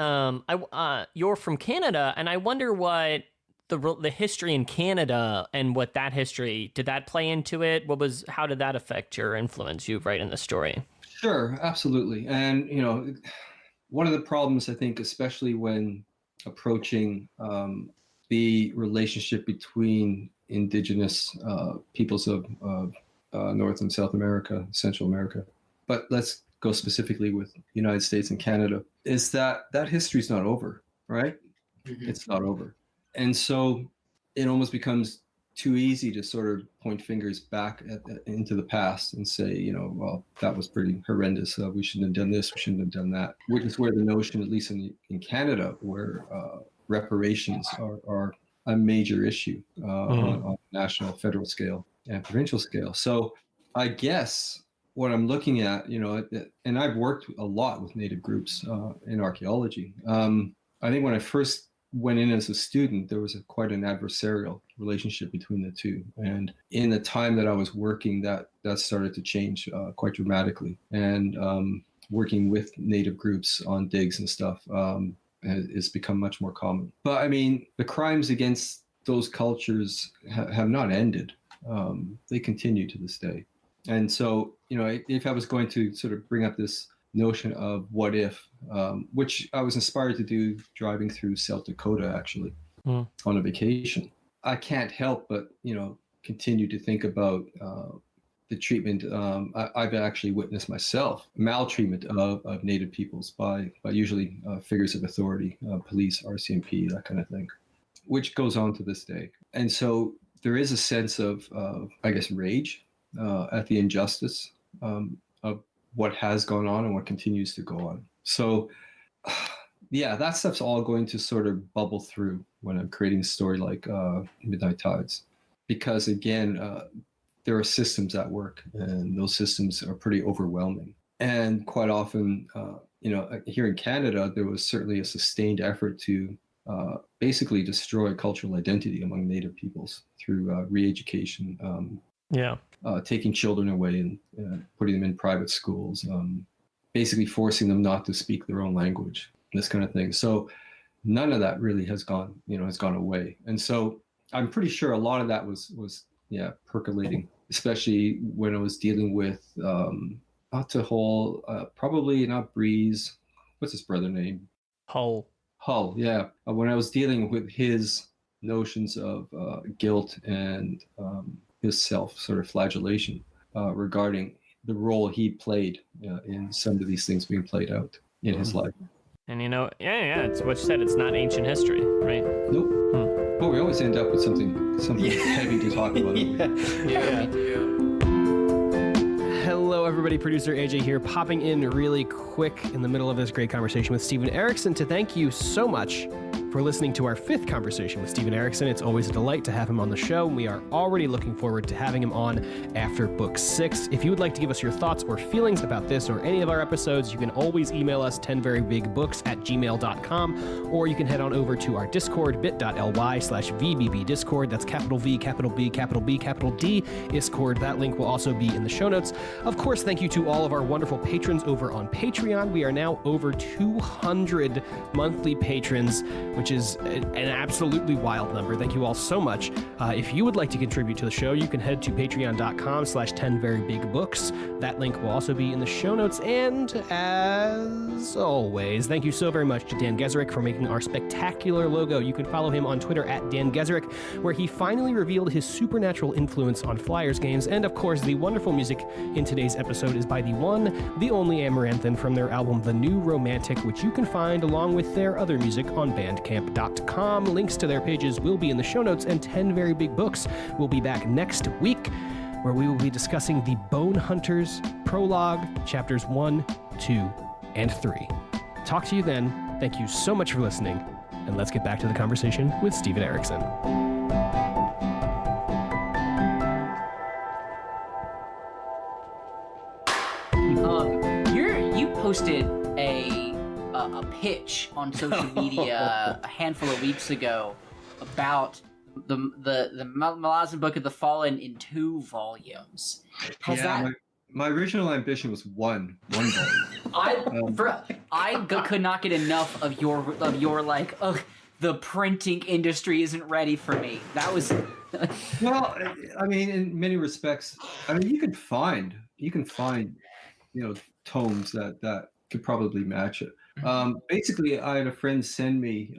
you're from Canada, and I wonder what the history in Canada and what that history, did that play into it? How did that affect your influence, you write in the story? Sure, absolutely. And, one of the problems, I think, especially when approaching the relationship between indigenous peoples of North and South America, Central America, but let's go specifically with the United States and Canada, is that history's not over, right? Mm-hmm. It's not over. And so it almost becomes too easy to sort of point fingers back into the past and say, well, that was pretty horrendous. We shouldn't have done this. We shouldn't have done that. Which is where the notion, at least in Canada, where reparations are a major issue on national, federal scale and provincial scale. So I guess what I'm looking at, and I've worked a lot with Native groups in archaeology. I think when I first went in as a student, there was quite an adversarial relationship between the two. And in the time that I was working, that started to change quite dramatically. And working with Native groups on digs and stuff has become much more common. But I mean, the crimes against those cultures have not ended. They continue to this day. And so, if I was going to sort of bring up this notion of what if, which I was inspired to do driving through South Dakota, actually, on a vacation, I can't help but, continue to think about the treatment I've actually witnessed myself, maltreatment of Native peoples by usually figures of authority, police, RCMP, that kind of thing, which goes on to this day. And so there is a sense of I guess, rage at the injustice of what has gone on and what continues to go on. So, that stuff's all going to sort of bubble through when I'm creating a story like Midnight Tides. Because again, there are systems at work, and those systems are pretty overwhelming. And quite often, here in Canada, there was certainly a sustained effort to basically destroy cultural identity among Native peoples through re-education, taking children away and putting them in private schools, basically forcing them not to speak their own language, this kind of thing. So none of that really has gone away. And so I'm pretty sure a lot of that was percolating, especially when I was dealing with not Tahol, probably not Breeze. What's his brother name? Hull, yeah. When I was dealing with his notions of guilt and his self sort of flagellation regarding the role he played in some of these things being played out in his life. And it's what you said. It's not ancient history, right? Nope. But we always end up with something heavy to talk about. Me too. Hello, everybody. Producer AJ here, popping in really quick in the middle of this great conversation with Stephen Erikson to thank you so much for listening to our 5th conversation with Stephen Erikson. It's always a delight to have him on the show, and we are already looking forward to having him on after book 6. If you would like to give us your thoughts or feelings about this or any of our episodes, you can always email us 10verybigbooks@gmail.com, or you can head on over to our Discord, bit.ly/VBB Discord. That's capital V, capital B, capital B, capital D, Discord. That link will also be in the show notes. Of course, thank you to all of our wonderful patrons over on Patreon. We are now over 200 monthly patrons, which which is an absolutely wild number. Thank you all so much. If you would like to contribute to the show, you can head to patreon.com/10verybigbooks. That link will also be in the show notes. And as always, thank you so very much to Dan Geserick for making our spectacular logo. You can follow him on Twitter at Dan Geserick, where he finally revealed his supernatural influence on Flyers games. And of course, the wonderful music in today's episode is by the one, the only Amaranthin from their album The New Romantic, which you can find along with their other music on bandcamp.com. Links to their pages will be in the show notes, and 10 Very Big Books will be back next week, where we will be discussing the Bone Hunters Prologue, chapters 1, 2, and 3. Talk to you then. Thank you so much for listening, and let's get back to the conversation with Steven Erikson. You posted a pitch on social media a handful of weeks ago about the Malazan Book of the Fallen in 2 volumes. My original ambition was one volume. I could not get enough of your like, the printing industry isn't ready for me. That was Well, I mean, in many respects, I mean, you can find tomes that could probably match it. Basically, I had a friend send me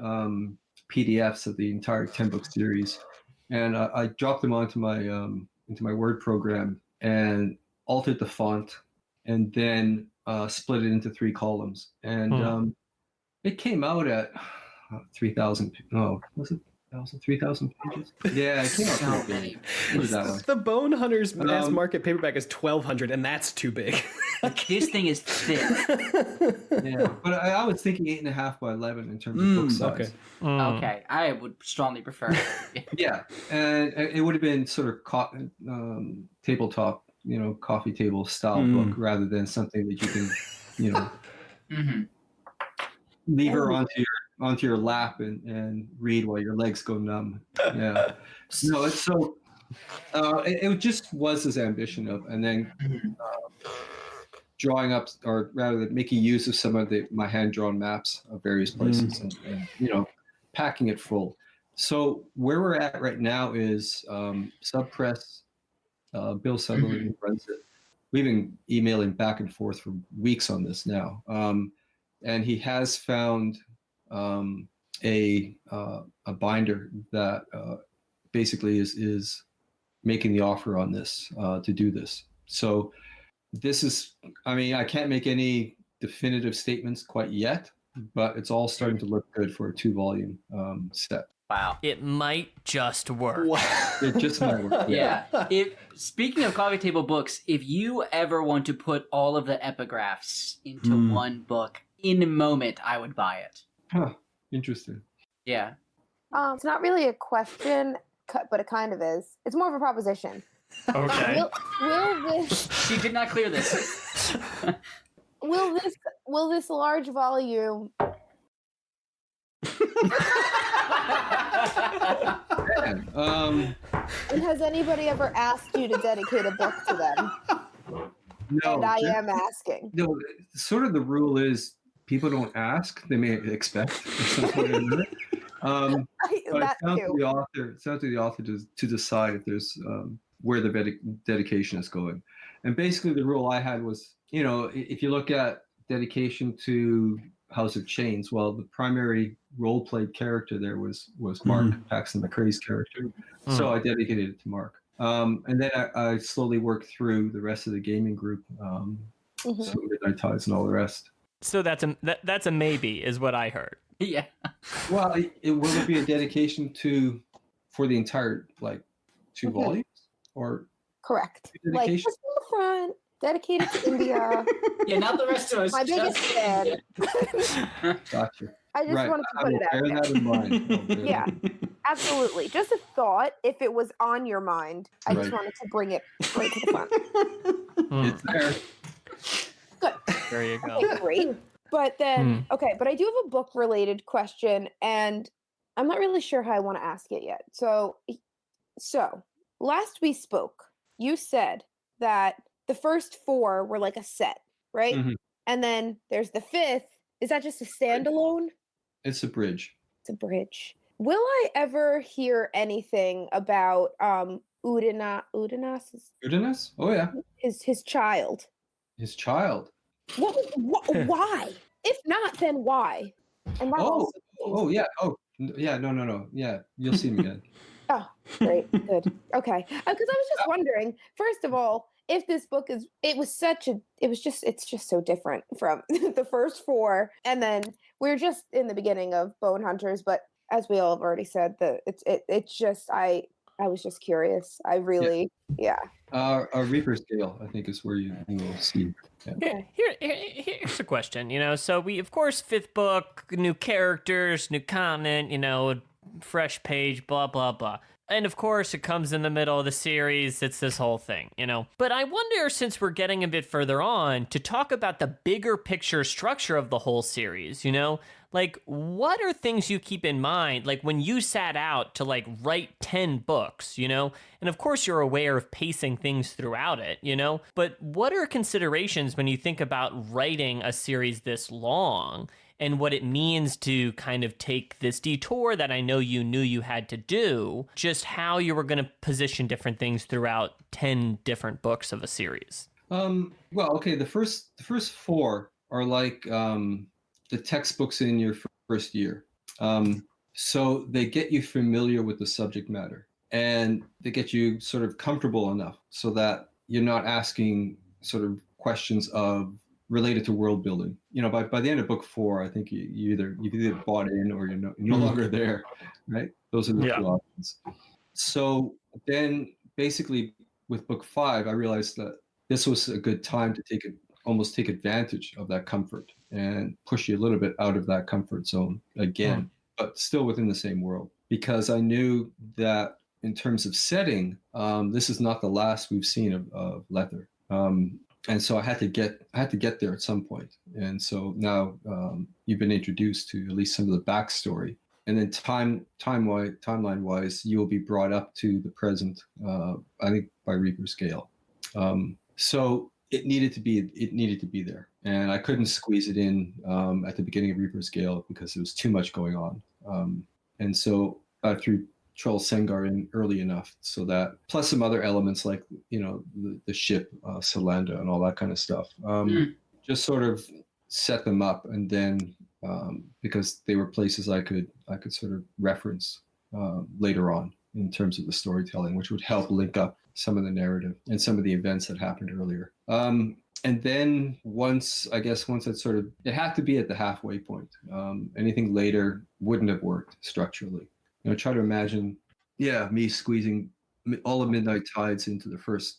PDFs of the entire 10-book series, and I dropped them onto my Word program and altered the font, and then split it into 3 columns, and it came out at 3,000. No, was it 3,000 pages? Yeah, it came out so pretty many. big. What is that one? The Bone Hunters mass market paperback is 1,200, and that's too big. This thing is thick. Yeah, but I was thinking 8.5 by 11 in terms of book size. Okay. Okay, I would strongly prefer. Yeah, and it would have been sort of tabletop, coffee table style book, rather than something that you can, lever onto your lap and read while your legs go numb. Yeah. No, it's so. It just was his ambition of, and then drawing up, or rather making use of some of my hand-drawn maps of various places, and packing it full. So where we're at right now is Subpress. Bill Sutherland runs it. We've been emailing back and forth for weeks on this now, and he has found a binder that basically is making the offer on this to do this. So this is, I mean, I can't make any definitive statements quite yet, but it's all starting to look good for a 2-volume set. Wow. It might just work. It just might work. Yeah. Speaking of coffee table books, if you ever want to put all of the epigraphs into one book, in a moment, I would buy it. Huh. Interesting. Yeah. It's not really a question, but it kind of is. It's more of a proposition. Okay. Will this? She did not clear this. Will this large volume? And has anybody ever asked you to dedicate a book to them? No. And I am asking. No, sort of the rule is people don't ask; they may expect at some point or another. But it's down to the author. It's down to the author to decide if there's where the dedication is going. And basically, the rule I had was, if you look at dedication to House of Chains, well, the primary role-played character there was Mark, Paxton McCrae's character. So I dedicated it to Mark. And then I slowly worked through the rest of the gaming group, so Midnight Tides and all the rest. So that's a maybe, is what I heard. Yeah. Well, will it be a dedication for the entire 2 volumes, or correct? Like just in the front, dedicated to India. Yeah, not the rest of us. My biggest fan. Gotcha. I just wanted to put it out bear there. that in mind. Yeah, absolutely. Just a thought. If it was on your mind, I just wanted to bring it right to the front. It's there. Good. There you go. Okay, great. But then, but I do have a book-related question, and I'm not really sure how I want to ask it yet. So last we spoke, you said that the first 4 were like a set, right? And then there's the 5th. Is that just a standalone? It's a bridge. It's a bridge. Will I ever hear anything about Udenas? Goodness? Oh yeah, His child? his child. Why? If not, then why? And that Oh, also oh yeah. Oh yeah. No. Yeah, you'll see him again. Oh, great, good, okay. Because I was just wondering. First of all, if this book it's just so different from the first four, and then we're just in the beginning of Bone Hunters. But as we all have already said, it's just I was just curious. I really, yeah. A Reaper's Gale, I think, is where you will see. Yeah. Here's a question. So we, of course, fifth book, new characters, new content, fresh page, blah, blah, blah. And of course, it comes in the middle of the series. It's this whole thing, But I wonder, since we're getting a bit further on, to talk about the bigger picture structure of the whole series, Like, what are things you keep in mind, like, when you sat out to, like, write 10 books, And of course, you're aware of pacing things throughout it, But what are considerations when you think about writing a series this long? And what it means to kind of take this detour that I know you knew you had to do, just how you were going to position different things throughout 10 different books of a series. Well, okay. The first four are like the textbooks in your first year. So they get you familiar with the subject matter, and they get you sort of comfortable enough so that you're not asking sort of questions related to world building. By the end of book 4, I think you've either bought in or you're no longer there, right? Those are the two options. So then basically with book 5, I realized that this was a good time to almost take advantage of that comfort and push you a little bit out of that comfort zone again, but still within the same world. Because I knew that in terms of setting, this is not the last we've seen of Lether. And so I had to get there at some point. And so now you've been introduced to at least some of the backstory. And then timeline wise, you will be brought up to the present, I think by Reaper's Gale. So it needed to be there. And I couldn't squeeze it in at the beginning of Reaper's Gale because there was too much going on. And so I threw Troll Sengar in early enough so that, plus some other elements like the ship Solanda and all that kind of stuff, just sort of set them up, and then because they were places I could sort of reference later on in terms of the storytelling, which would help link up some of the narrative and some of the events that happened earlier. And then once it had to be at the halfway point. Anything later wouldn't have worked structurally. Try to imagine, me squeezing all of Midnight Tides into the first,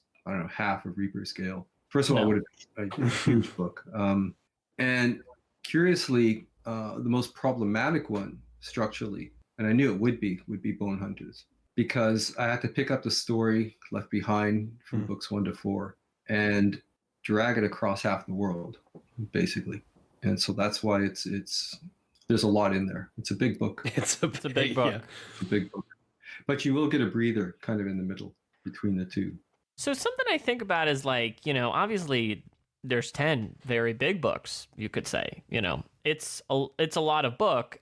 half of Reaper's Gale. First of all, it would have been a huge book. And curiously, the most problematic one structurally, and I knew it would be Bone Hunters, because I had to pick up the story left behind from books 1 to 4 and drag it across half the world, basically. And so that's why there's a lot in there. It's a big book. It's a big book. Yeah. It's a big book. But you will get a breather kind of in the middle between the two. So something I think about is like, obviously there's 10 very big books, you could say, it's a lot of book.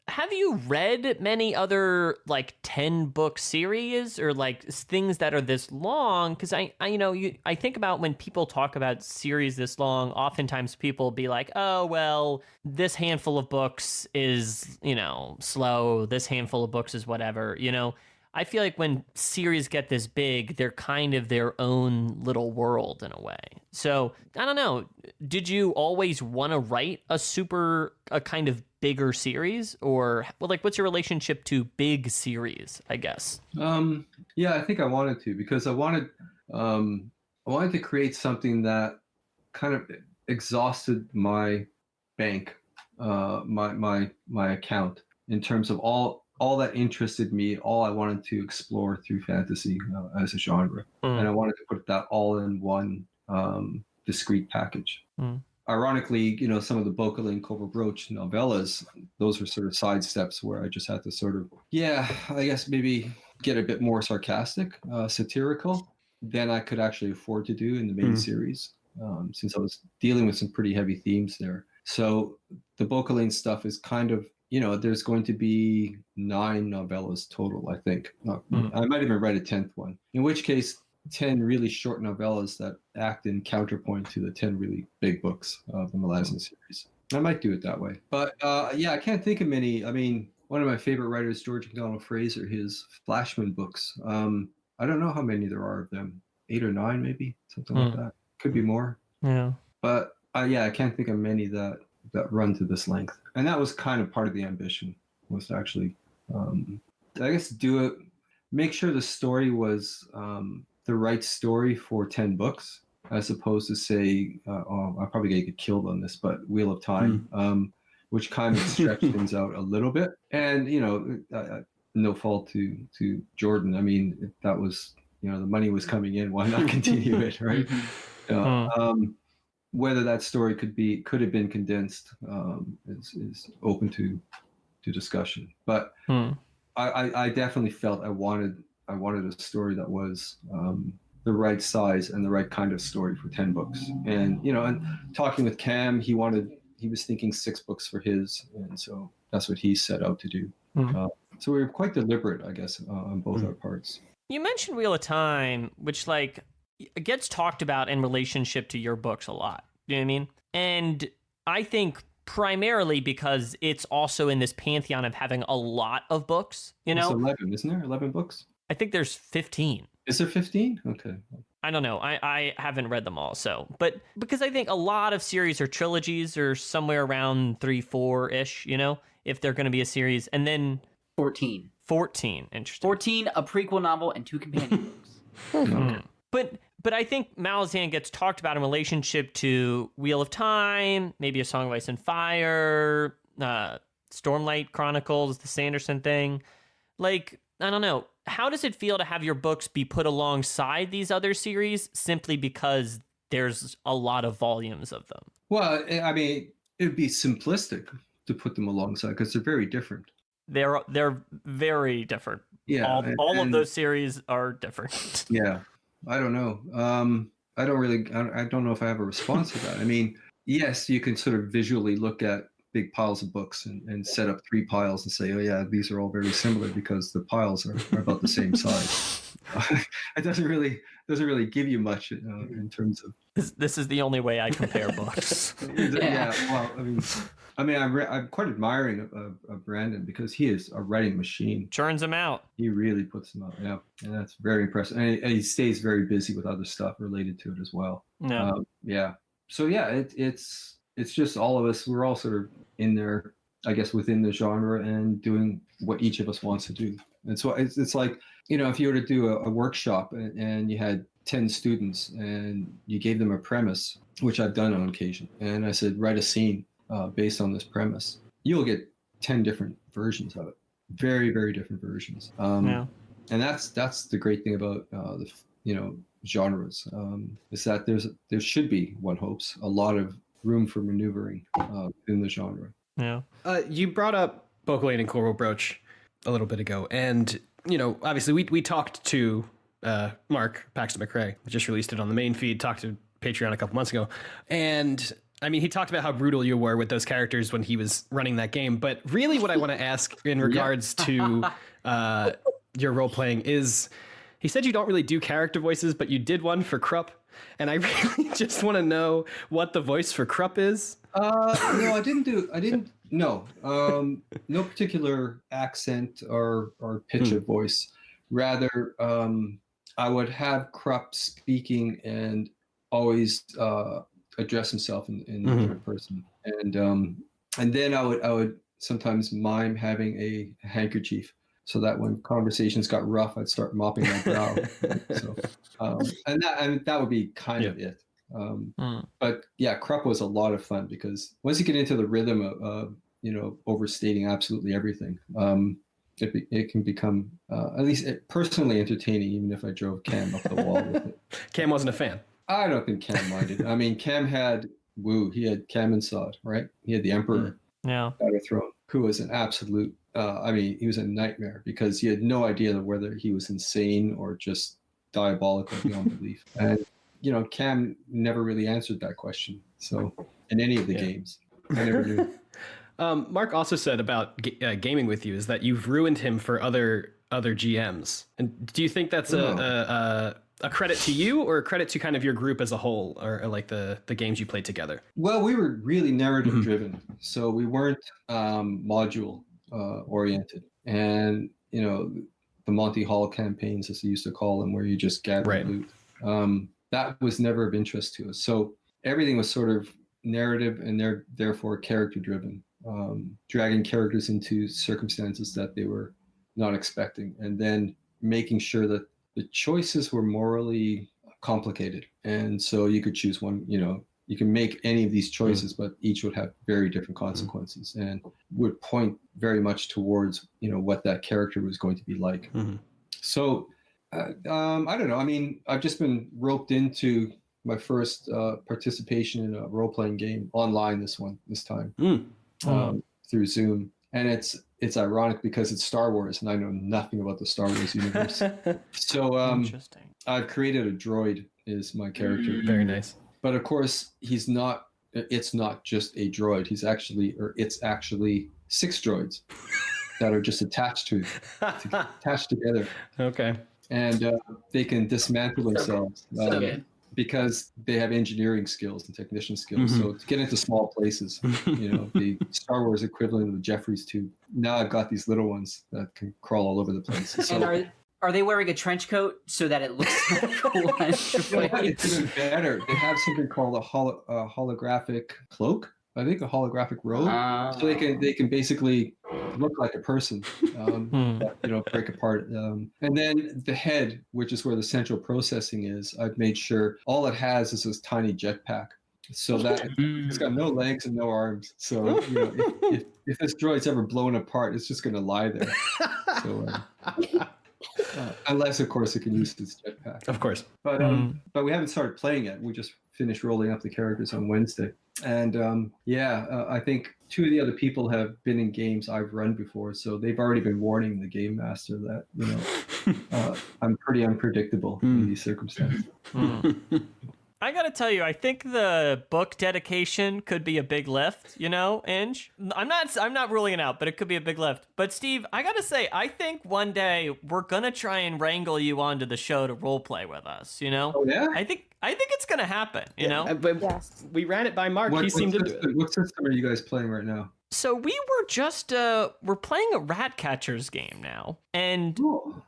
Have you read many other like 10 book series or like things that are this long? Because I think about when people talk about series this long, oftentimes people be like, oh, well, this handful of books is, slow. This handful of books is whatever, I feel like when series get this big, they're kind of their own little world in a way. So I don't know. Did you always want to write a kind of bigger series, or what's your relationship to big series, I guess? Yeah, I think I wanted to, because I wanted to create something that kind of exhausted my bank, my account in terms of all that interested me, all I wanted to explore through fantasy as a genre. And I wanted to put that all in one discrete package. Ironically, some of the Bocaling Cobra Brooch novellas, those were sort of sidesteps where I just had to sort of, I guess maybe get a bit more sarcastic, satirical than I could actually afford to do in the main series, since I was dealing with some pretty heavy themes there. So the Bocaling stuff is kind of there's going to be 9 novellas total, I think. I might even write a 10th one, in which case 10 really short novellas that act in counterpoint to the 10 really big books of the Malazan series. I might do it that way. But I can't think of many. I mean, one of my favorite writers, George MacDonald Fraser, his Flashman books. I don't know how many there are of them. 8 or 9, maybe, something like that. Could be more. Yeah. But I can't think of many that run to this length. And that was kind of part of the ambition, was to actually, I guess, do it, make sure the story was the right story for 10 books, as opposed to say, I'm probably going to get killed on this, but Wheel of Time, which kind of stretched things out a little bit. And, no fault to Jordan. I mean, that was, the money was coming in, why not continue it, right? Whether that story could have been condensed is open to discussion. But I definitely felt I wanted a story that was the right size and the right kind of story for 10 books. And and talking with Cam, he was thinking 6 books for his, and so that's what he set out to do. So we were quite deliberate, I guess, on both our parts. You mentioned Wheel of Time, which gets talked about in relationship to your books a lot. You know what I mean? And I think primarily because it's also in this pantheon of having a lot of books, It's 11, isn't there? 11 books? I think there's 15. Is there 15? Okay. I don't know. I haven't read them all. But because I think a lot of series or trilogies are somewhere around 3-4-ish, if they're going to be a series. And then 14. 14. Interesting. 14, a prequel novel, and 2 companion books. Okay. But I think Malazan gets talked about in relationship to Wheel of Time, maybe A Song of Ice and Fire, Stormlight Chronicles, the Sanderson thing. I don't know. How does it feel to have your books be put alongside these other series simply because there's a lot of volumes of them? Well, I mean, it would be simplistic to put them alongside because they're very different. They're very different. Yeah. All of those series are different. Yeah. I don't know. I don't know if I have a response to that. I mean, yes, you can sort of visually look at big piles of books and set up 3 piles and say, oh yeah, these are all very similar because the piles are about the same size. It doesn't really give you much in terms of. This is the only way I compare books. Yeah. Well, I mean, I'm quite admiring of Brandon because he is a writing machine. Churns them out. He really puts them out. Yeah, and that's very impressive. And he stays very busy with other stuff related to it as well. Yeah. So yeah, it's just all of us. We're all sort of in there, I guess, within the genre and doing what each of us wants to do. And so it's like, if you were to do a workshop and you had 10 students and you gave them a premise, which I've done on occasion, and I said, write a scene based on this premise, you'll get 10 different versions of it. Very, very different versions. And that's the great thing about the genres, is that there should be, one hopes, a lot of room for maneuvering in the genre. Yeah. You brought up Bokalane and Coral Brooch a little bit ago, and obviously we talked to Mark Paxton McRae, just released it on the main feed, talked to Patreon a couple months ago, and I mean, he talked about how brutal you were with those characters when he was running that game. But really what I want to ask in regards to your role playing is, he said you don't really do character voices, but you did one for Krupp. And I really just want to know what the voice for Krupp is. No, I didn't. No, no particular accent or pitch of voice. Rather, I would have Krupp speaking and always address himself in the third person, and then I would sometimes mime having a handkerchief, so that when conversations got rough, I'd start mopping my brow. So, and that would be kind of it. But yeah, Krupp was a lot of fun because once you get into the rhythm of overstating absolutely everything, it can become at least personally entertaining, even if I drove Cam up the wall with it. Cam wasn't a fan. I don't think Cam minded. I mean, Cam had he had Kaminsad, right? He had the Emperor out of Throne, who was an absolute, he was a nightmare because he had no idea whether he was insane or just diabolical beyond belief. And, Cam never really answered that question. So in any of the games, I never knew. Mark also said about gaming with you is that you've ruined him for other GMs. And do you think that's a credit to you or a credit to kind of your group as a whole, or like the games you played together? Well, we were really narrative driven, so we weren't module oriented. And the Monty Hall campaigns, as they used to call them, where you just gather loot. That was never of interest to us. So everything was sort of narrative and therefore character driven, dragging characters into circumstances that they were not expecting, and then making sure that the choices were morally complicated. And so you could choose one, you can make any of these choices, but each would have very different consequences and would point very much towards, what that character was going to be like. So I don't know. I mean, I've just been roped into my first participation in a role-playing game online this time through Zoom. And it's ironic because it's Star Wars and I know nothing about the Star Wars universe. So Interesting. I've created a droid is my character. Very nice. But of course, it's not just a droid. It's actually 6 droids that are just attached together. Okay. And they can dismantle themselves because they have engineering skills and technician skills. So to get into small places, the Star Wars equivalent of the Jeffries tube. Now I've got these little ones that can crawl all over the place. So, and are they wearing a trench coat so that it looks like one? It's even better. They have something called a holographic cloak. I think a holographic robe, so they can basically look like a person, break apart. And then the head, which is where the central processing is, I've made sure all it has is this tiny jetpack, so that it's got no legs and no arms. So if this droid's ever blown apart, it's just going to lie there. So. Unless, of course, it can use its jetpack. Of course. But we haven't started playing yet. We just finished rolling up the characters on Wednesday. And I think 2 of the other people have been in games I've run before, so they've already been warning the game master that I'm pretty unpredictable in these circumstances. I gotta tell you, I think the book dedication could be a big lift, Inge. I'm not ruling it out, but it could be a big lift. But Steve, I gotta say, I think one day we're gonna try and wrangle you onto the show to role play with us, Oh yeah? I think it's gonna happen, But Yes. we ran it by Mark. He seemed to do it. What system are you guys playing right now? So we were just we're playing a rat catchers game now, and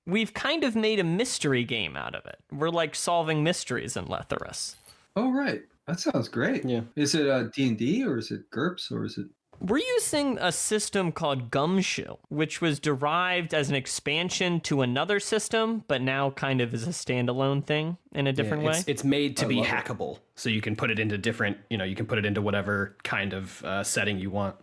we've kind of made a mystery game out of it. We're like solving mysteries in Letharas. Oh right, that sounds great. Yeah. Is it D&D or is it GURPS or is it? We're using a system called Gumshoe, which was derived as an expansion to another system, but now kind of is a standalone thing in a different way. It's made to be hackable, so you can put it into different, you can put it into whatever kind of setting you want.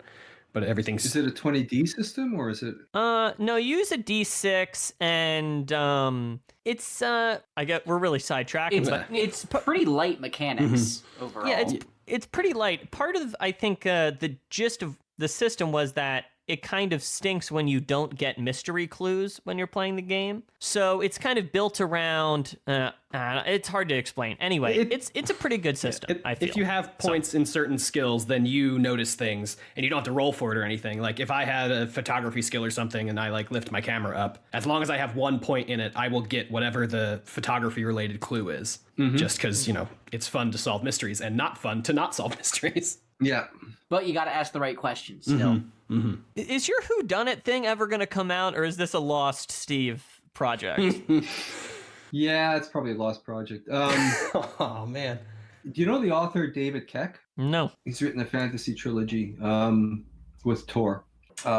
But everything's... Is it a 20D system or is it... No, use a D6 and it's we're really sidetracking, but it's pretty light mechanics overall. Yeah, it's pretty light. Part of I think the gist of the system was that it kind of stinks when you don't get mystery clues when you're playing the game. So it's kind of built around it's hard to explain. Anyway, it's a pretty good system, I feel. If you have points in certain skills, then you notice things and you don't have to roll for it or anything. Like if I had a photography skill or something and I lift my camera up, as long as I have 1 point in it, I will get whatever the photography related clue is. Just because, it's fun to solve mysteries and not fun to not solve mysteries. Yeah. But you got to ask the right questions still. Is your whodunit thing ever going to come out, or is this a lost Steve project? Yeah, it's probably a lost project. Oh man. Do you know the author David Keck? No. He's written a fantasy trilogy with Tor.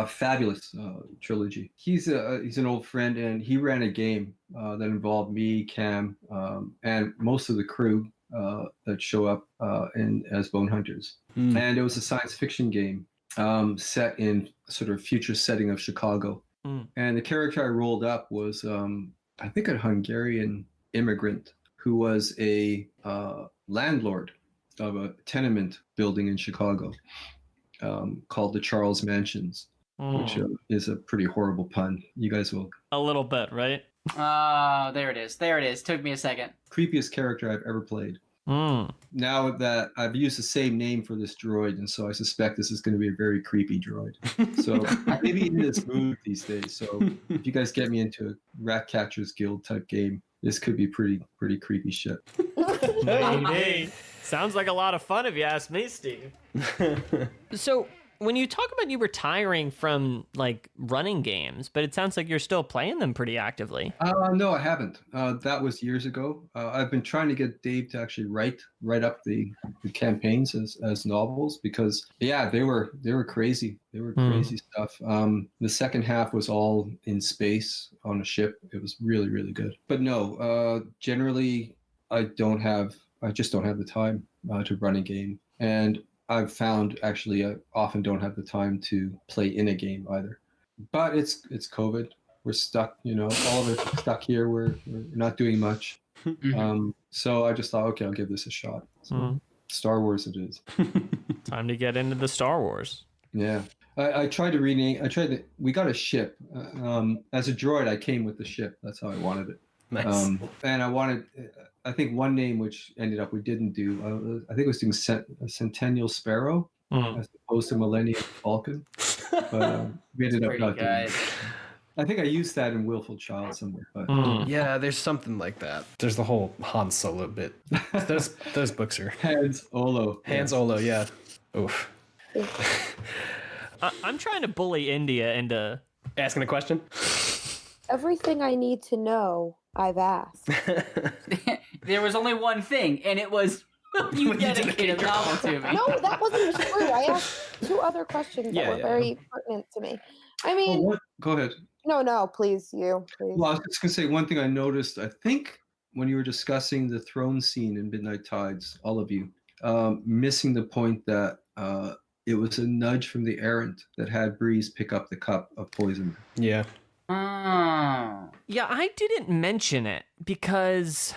Fabulous trilogy. He's an old friend, and he ran a game that involved me, Cam, and most of the crew that show up as bone hunters. And it was a science fiction game set in sort of future setting of Chicago. And the character I rolled up was, I think, a Hungarian immigrant who was a landlord of a tenement building in Chicago called the Charles Mansions, which is a pretty horrible pun. You guys will... A little bit, right? Oh, there it is. There it is. Took me a second. Creepiest character I've ever played. Now that I've used the same name for this droid, and so I suspect this is going to be a very creepy droid. So maybe in this mood these days. So if you guys get me into a Rat Catchers Guild type game, this could be pretty creepy shit. Maybe. Sounds like a lot of fun if you ask me, Steve. So when you talk about you retiring from like running games, but it sounds like you're still playing them pretty actively. No, I haven't. That was years ago. I've been trying to get Dave to actually write up the campaigns as novels because they were crazy. They were crazy stuff. The second half was all in space on a ship. It was really, really good. But no, generally I just don't have the time to run a game. And I've found actually I often don't have the time to play in a game either. But it's COVID. We're stuck, all of us stuck here. We're not doing much. So I just thought, okay, I'll give this a shot. So Star Wars it is. Time to get into the Star Wars. Yeah. I tried to rename. We got a ship. As a droid, I came with the ship. That's how I wanted it. Nice. And I wanted, I think one name which ended up we didn't do. I think it was doing Centennial Sparrow as opposed to Millennium Falcon. But we ended up not doing it. I think I used that in Willful Child somewhere. But Yeah, there's something like that. There's the whole Han Solo bit. Those books are Hans Olo. Yeah. Oof. I'm trying to bully India into Asking a question? Everything I need to know, I've asked. There was only one thing, and it was, will you dedicate a novel to me? No, that wasn't true. I asked 2 other questions that were very pertinent to me. I mean, Go ahead. No, please, you. Please. Well, I was just going to say one thing I noticed, I think, when you were discussing the throne scene in Midnight Tides, all of you, missing the point that it was a nudge from the errant that had Breeze pick up the cup of poison. Yeah. Oh. Yeah, I didn't mention it because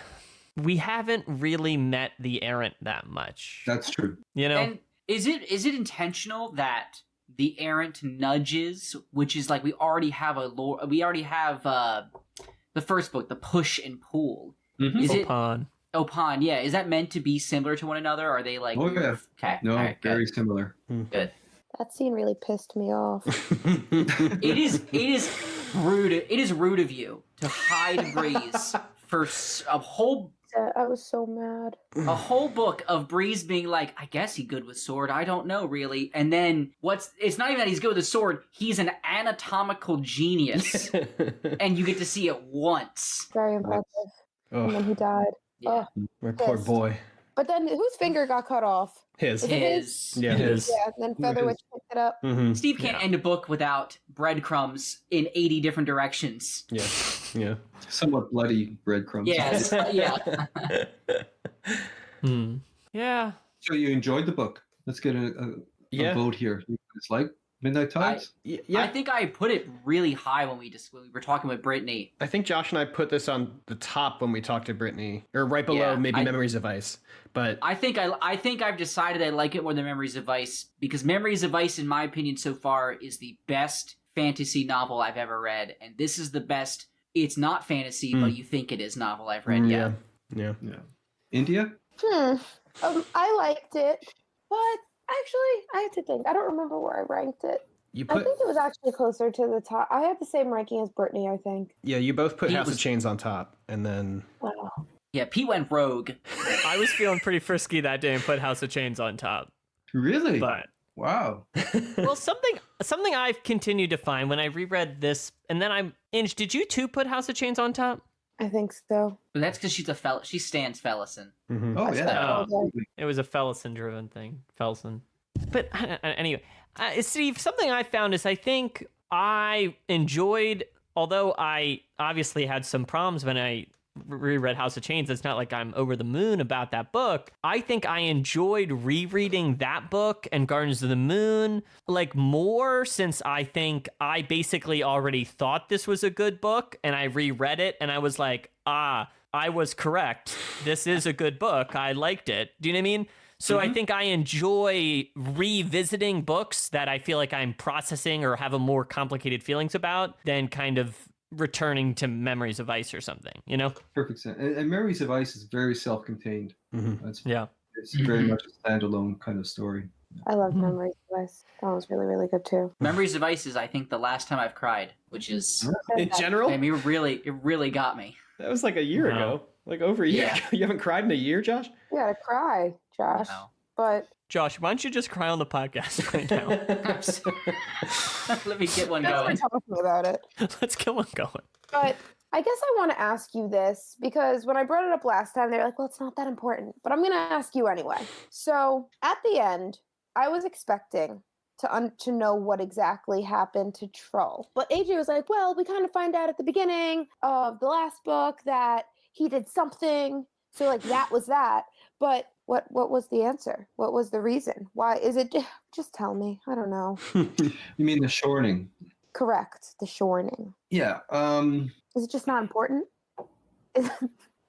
we haven't really met the errant that much. That's true. And is it intentional that the errant nudges, which is like we already have the first book, the push and pull. Is Opon, yeah. Is that meant to be similar to one another? Or are they like Okay. No, right, very similar. Good. That scene really pissed me off. It is rude. It is rude of you to hide Breeze for a whole. I was so mad. A whole book of Breeze being like, I guess he's good with sword. I don't know really. And then it's not even that he's good with a sword. He's an anatomical genius, and you get to see it once. Very impressive. And then he died. Yeah. My poor boy. But then whose finger got cut off? His. Yeah, and then Featherwitch picked it up. Steve can't end a book without breadcrumbs in 80 different directions. Yeah. Somewhat bloody breadcrumbs. Yes. Yeah. Yeah. So you enjoyed the book. Let's get a vote here. It's like Midnight Tides? I think I put it really high when we were talking with Brittany. I think Josh and I put this on the top when we talked to Brittany, or right below Memories of Ice. But I think I've decided I like it more than Memories of Ice because Memories of Ice, in my opinion, so far is the best fantasy novel I've ever read, and this is the best. It's not fantasy, but you think it is novel I've read. Yeah. India? I liked it, but actually, I have to think. I don't remember where I ranked it. I think it was actually closer to the top. I had the same ranking as Brittany, I think. Yeah, you both put House of Chains on top, and then... Wow. Yeah, Pete went rogue. I was feeling pretty frisky that day and put House of Chains on top. Really? But wow. Well, something I've continued to find when I reread this, and then Inge, did you too put House of Chains on top? I think so. But that's because she's she stands Fellison. Oh, yeah. It was a Fellison-driven thing. Fellison. But anyway, Steve, something I found is I think I enjoyed, although I obviously had some problems when I reread House of Chains. It's not like I'm over the moon about that book. I think I enjoyed rereading that book and Gardens of the Moon like more, since I think I basically already thought this was a good book and I reread it and I was like, I was correct. This is a good book. I liked it. Do you know what I mean? So I think I enjoy revisiting books that I feel like I'm processing or have a more complicated feelings about than kind of returning to Memories of Ice or something, you know? Perfect sense. And Memories of Ice is very self-contained. It's very much a standalone kind of story. I loved Memories of Ice. That was really, really good too. Memories of Ice is, I think, the last time I've cried, which is In general, I mean, it really got me. that was like a year ago, like over a year ago. You haven't cried in a year, Josh? You gotta cry, Josh. No. But Josh, why don't you just cry on the podcast right now? Let me get one we're going. talking about it. Let's get one going. But I guess I want to ask you this because when I brought it up last time, they were like, well, it's not that important. But I'm going to ask you anyway. So at the end, I was expecting to know what exactly happened to Troll. But AJ was like, well, we kind of find out at the beginning of the last book that he did something. So like that was that. But what was the answer? What was the reason? Why is it? Just tell me. I don't know. You mean the shorning? Correct. The shorning. Yeah. Is it just not important?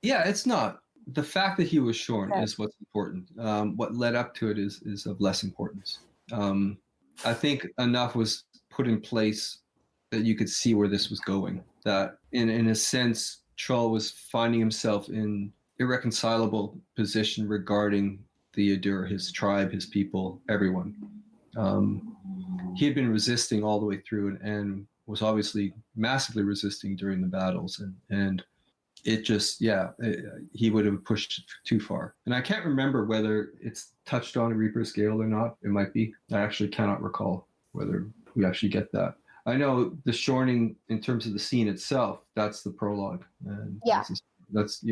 Yeah, it's not. The fact that he was shorn is what's important. What led up to it is of less importance. I think enough was put in place that you could see where this was going. That in a sense, Troll was finding himself in irreconcilable position regarding the Adur, his tribe, his people, everyone. He had been resisting all the way through and was obviously massively resisting during the battles. And it just, he would have pushed too far. And I can't remember whether it's touched on in Reaper's Gale or not. It might be. I actually cannot recall whether we actually get that. I know the shorning in terms of the scene itself, that's the prologue. And that's,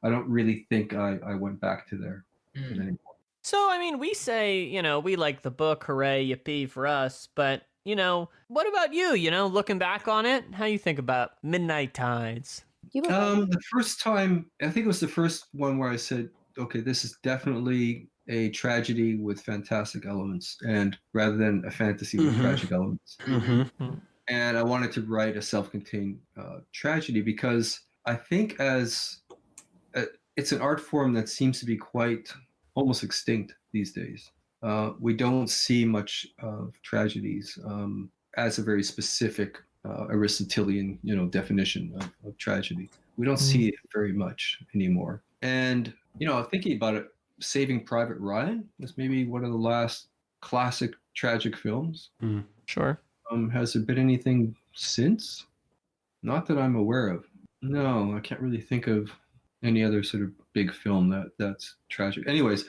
I don't really think I went back to there anymore. So, I mean, we say, we like the book, hooray, yippee for us, but, what about you, looking back on it? How you think about Midnight Tides? The first time, I think it was the first one where I said, okay, this is definitely a tragedy with fantastic elements, and rather than a fantasy with tragic elements. And I wanted to write a self-contained tragedy because I think it's an art form that seems to be quite almost extinct these days. We don't see much of tragedies as a very specific Aristotelian, definition of tragedy. We don't see it very much anymore. And, thinking about it, Saving Private Ryan was maybe one of the last classic tragic films. Sure. Has there been anything since? Not that I'm aware of. No, I can't really think of any other sort of big film that's tragic. Anyways,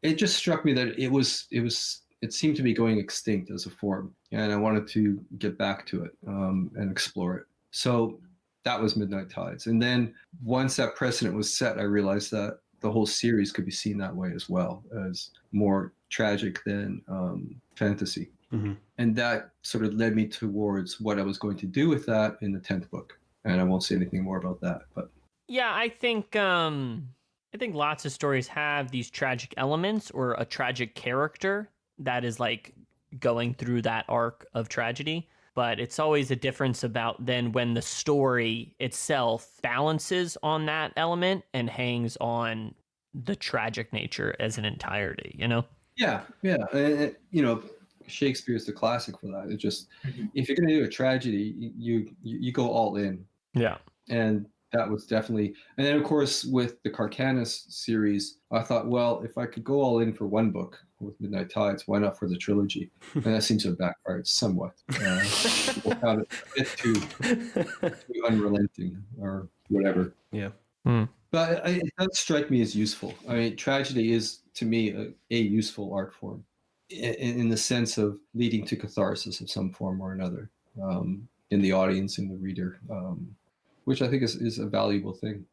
it just struck me that it seemed to be going extinct as a form, and I wanted to get back to it and explore it. So that was Midnight Tides. And then once that precedent was set, I realized that the whole series could be seen that way as well, as more tragic than fantasy. And that sort of led me towards what I was going to do with that in the 10th book. And I won't say anything more about that, but yeah, I think lots of stories have these tragic elements or a tragic character that is like going through that arc of tragedy. But it's always a difference about then when the story itself balances on that element and hangs on the tragic nature as an entirety, Yeah. Shakespeare's the classic for that. It's just, if you're going to do a tragedy, you go all in. Yeah. And that was definitely, and then of course with the Carcanis series, I thought, well, if I could go all in for one book with Midnight Tides, why not for the trilogy? And that seems to have backfired somewhat. People found it a bit too unrelenting or whatever. Yeah. But it does strike me as useful. I mean, tragedy is to me a useful art form in the sense of leading to catharsis of some form or another in the audience, in the reader. Which I think is a valuable thing.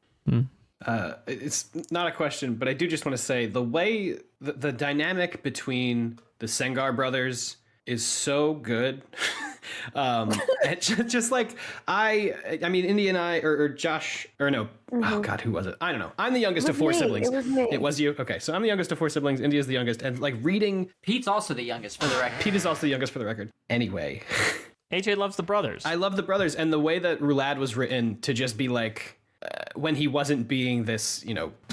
It's not a question, but I do just want to say the way the dynamic between the Sengar brothers is so good. Just like I mean, Indy and I, or Josh, or no, oh God, who was it? I don't know. I'm the youngest of four siblings. It was me. It was you? Okay, so I'm the youngest of four siblings. Indy is the youngest, and like reading. Pete's also the youngest, for the record. Pete is also the youngest, for the record. Anyway. AJ loves the brothers. I love the brothers, and the way that Roulad was written to just be like, when he wasn't being this,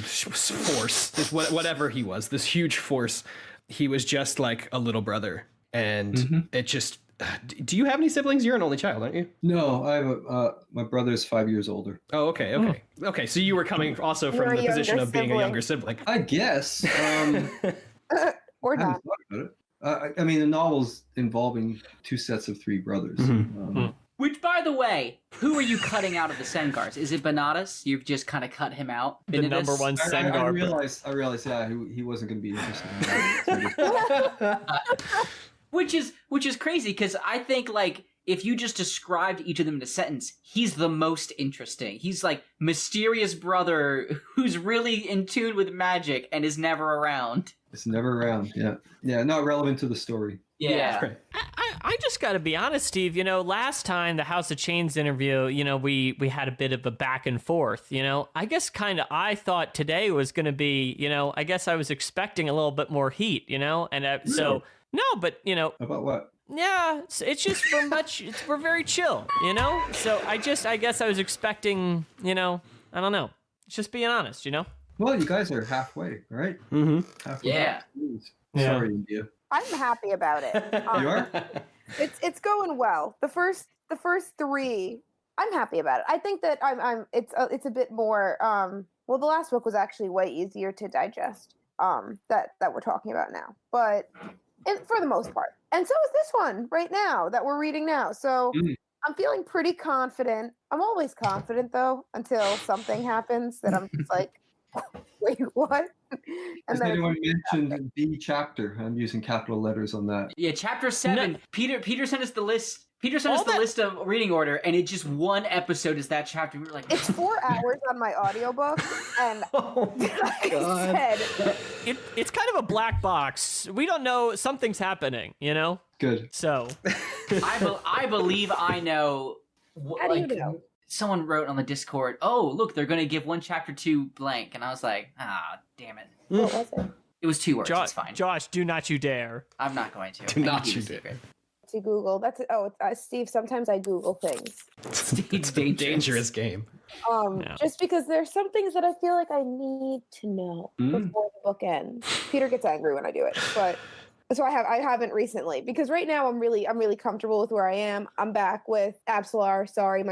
force, this whatever he was, this huge force, he was just like a little brother, and it just Do you have any siblings? You're an only child, aren't you? No, I have my brother's 5 years older. Oh, okay. Okay, so you were coming also from You're the a position of younger being a sibling. younger sibling. I guess. Or I haven't not. thought about it. I mean, the novel's involving 2 sets of 3 brothers. Which, by the way, who are you cutting out of the Sengars? Is it Banatas? You've just kind of cut him out. The number one I Sengar. realized, yeah, he wasn't going to be interested in that. Which is crazy, because I think, like, if you just described each of them in a sentence, he's the most interesting. He's like mysterious brother who's really in tune with magic and is never around. It's never around. Yeah. Yeah, not relevant to the story. Yeah. I just got to be honest, Steve. Last time the House of Chains interview, we had a bit of a back and forth. I guess I thought today was going to be, I guess I was expecting a little bit more heat. And so no, but About what? yeah, it's just we're very chill. So I guess I was expecting, I don't know, just being honest. Well, you guys are halfway, right? Mm-hmm. Halfway. Yeah. Yeah. Sorry, India. I'm happy about it. You are? It's going well. The first 3, I'm happy about it. I think that it's a bit more. Well, the last book was actually way easier to digest. That we're talking about now, but for the most part, and so is this one right now that we're reading now. So I'm feeling pretty confident. I'm always confident though until something happens that I'm just like, wait, what? Has anyone mentioned the chapter? I'm using capital letters on that. Yeah, chapter 7. No. Peter sent us the list. Peter sent us the list of reading order, and it just one episode is that chapter. We were like, It's 4 hours on my audiobook, and Oh my God. I said, it's kind of a black box. We don't know, something's happening. Good. So I believe I know. How do you know? Someone wrote on the Discord, "Oh, look, they're going to give one chapter 2 blank," and I was like, "Ah, damn it!" what was it? It was 2 words. It's fine. Josh, do not you dare. I'm not going to. Do I not can keep you it dare. secret. To Google. It's Steve. Sometimes I Google things. It's a dangerous game. Yeah. Just because there's some things that I feel like I need to know before the book ends. Peter gets angry when I do it, but so I haven't recently, because right now I'm really comfortable with where I am. I'm back with Absolar. Sorry,